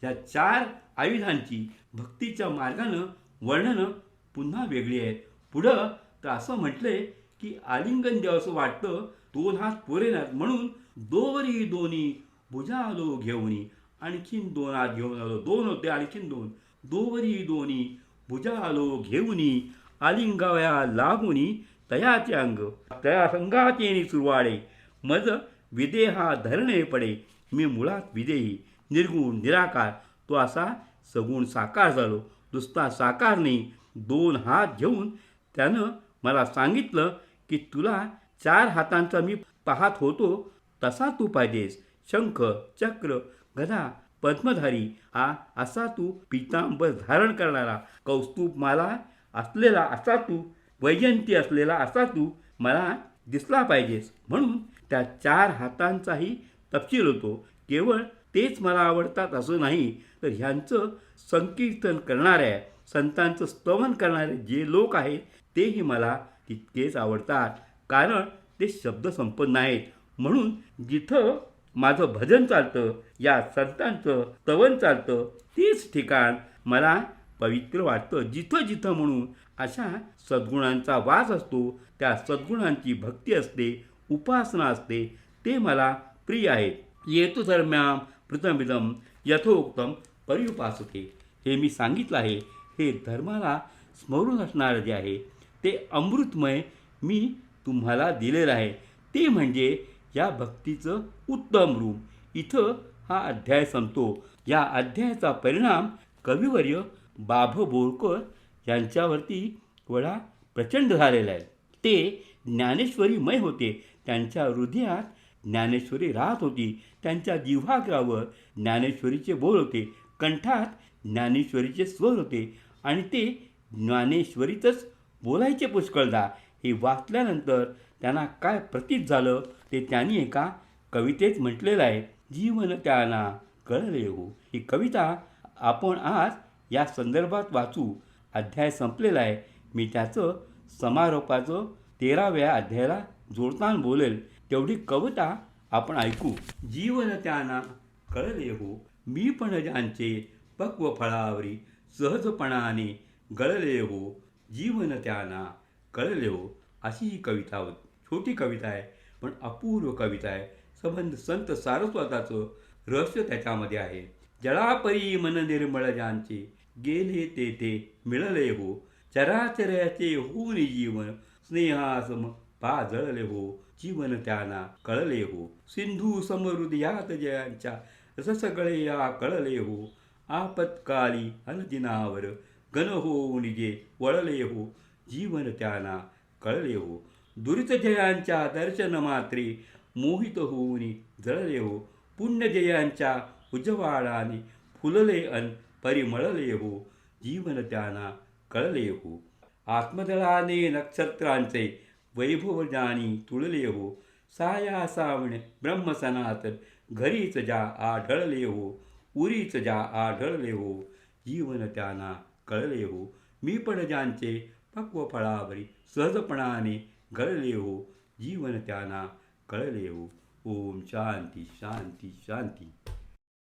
या 4 आयुधांची भक्तीच्या मार्गानं वर्णनं पुन्हा वेगळी आहेत. पुढं तर असं म्हटलंय की आलिंगन द्यावंसं वाटतं, 2 हात पुरेनात, म्हणून दोरी दोन्ही भुजालो घेऊनी. आणखीन 2 हात घेऊन आलो, 2 होते, आणखीन 2. दोरी दोन्ही भुजालो घेऊनी, आलिंगाव्या लागुनी तयाचे अंग. तया संगाचेनी सुरवाडे, मज विदेहा धरणे पडे. मी मुळात विदेही, निर्गुण निराकार. तो असा सगुण साकार झालो. नुसता साकार नाही, 2 हात घेऊन त्यानं मला सांगितलं की तुला 4 हातांचा मी पाहत होतो तसा तू पाहिजेस. शंख, चक्र, गदा, पद्मधारी असा तू पीतांबर धारण करणारा, कौस्तुभमाला असलेला असा तू, वैजयंती असलेला असा तू मला दिसला पाहिजेस. म्हणून त्या 4 हातांचाही तपशील होतो. केवळ तेच मला आवडतात असं नाही, तर ह्यांचं संकीर्तन करणाऱ्या, संतांचं स्तवन करणारे जे लोक आहेत तेही मला तितकेच आवडतात. कारण ते शब्दसंपन्न आहेत. म्हणून जिथं माझं भजन चालतं, या संतांचं स्तवन चालतं, तेच ठिकाण मला पवित्र वाटतं. जिथं जिथं म्हणून अशा सद्गुणांचा वास असतो, त्या सद्गुणांची भक्ती असते, उपासना असते, ते मला प्रिय आहेत. येतु धर्म्याम प्रथमिदम यथोक्तम पर्युपासते. हे मी सांगितलं आहे. हे धर्माला स्मरून असणारं जे आहे ते अमृतमय मी तुम्हाला दिलेलं आहे. ते म्हणजे या भक्तीचं उत्तम रूप. इथं हा अध्याय संपतो. या अध्यायाचा परिणाम कविवर्य बाभ बोरकर यांच्यावरती बडा प्रचंड झालेला आहे. ते ज्ञानेश्वरीमय होते. त्यांच्या हृदयात ज्ञानेश्वरी राहत होती. त्यांच्या जिव्हाग्रावर ज्ञानेश्वरीचे बोल होते. कंठात ज्ञानेश्वरीचे स्वर होते आणि ते ज्ञानेश्वरीतच बोलायचे पुष्कळदा. हे वाचल्यानंतर त्यांना काय प्रतीत झालं ते त्यांनी एका कवितेत म्हटलेलं आहे. जीवन त्यांना कळले हो. ही कविता आपण आज या संदर्भात वाचू. अध्याय संपलेला आहे. मी त्याचं समारोपाचं 13व्या अध्यायाला जोडताना बोलेल. तेवढी कविता आपण ऐकू. जीवन त्यांना कळले हो, मी पण ज्यांचे पक्व फळावरी सहजपणाने गळले हो. जीवन त्यांना कळले हो. अशी ही कविता होती. छोटी कविता आहे पण अपूर्व कविता आहे. संबंध संत सारस्वताचं रहस्य त्याच्यामध्ये आहे. जळापरी मन निर्मळ ज्यांचे गेले तेथे मिळले हो. चराचराचे होऊन जीवन स्नेहासम पाजळले हो. जीवन त्यांना कळले हो. सिंधू समृद्ध्यात जयांच्या रससगळे या कळले हो. आपत्काली अनदिनावर गण होऊन जे वळले हो. जीवन त्यांना कळले हो. दुरितजयांच्या दर्शन मात्रे मोहित होऊन जळले हो. पुण्यजयांच्या उजवाडाने फुलले अन परिमळले हो. जीवन त्यांना कळले हो. आत्मदळाने नक्षत्रांचे वैभव जाणी तुळले हो. साया सावण ब्रह्म सनातन घरीच जा आढळले हो. उरीच जा आढळले हो. जीवन त्यांना कळले हो. मी पण ज्यांचे पक्व फळावरी सहजपणाने गळले हो. जीवन त्यांना कळले हो. ओम शांती शांती शांती.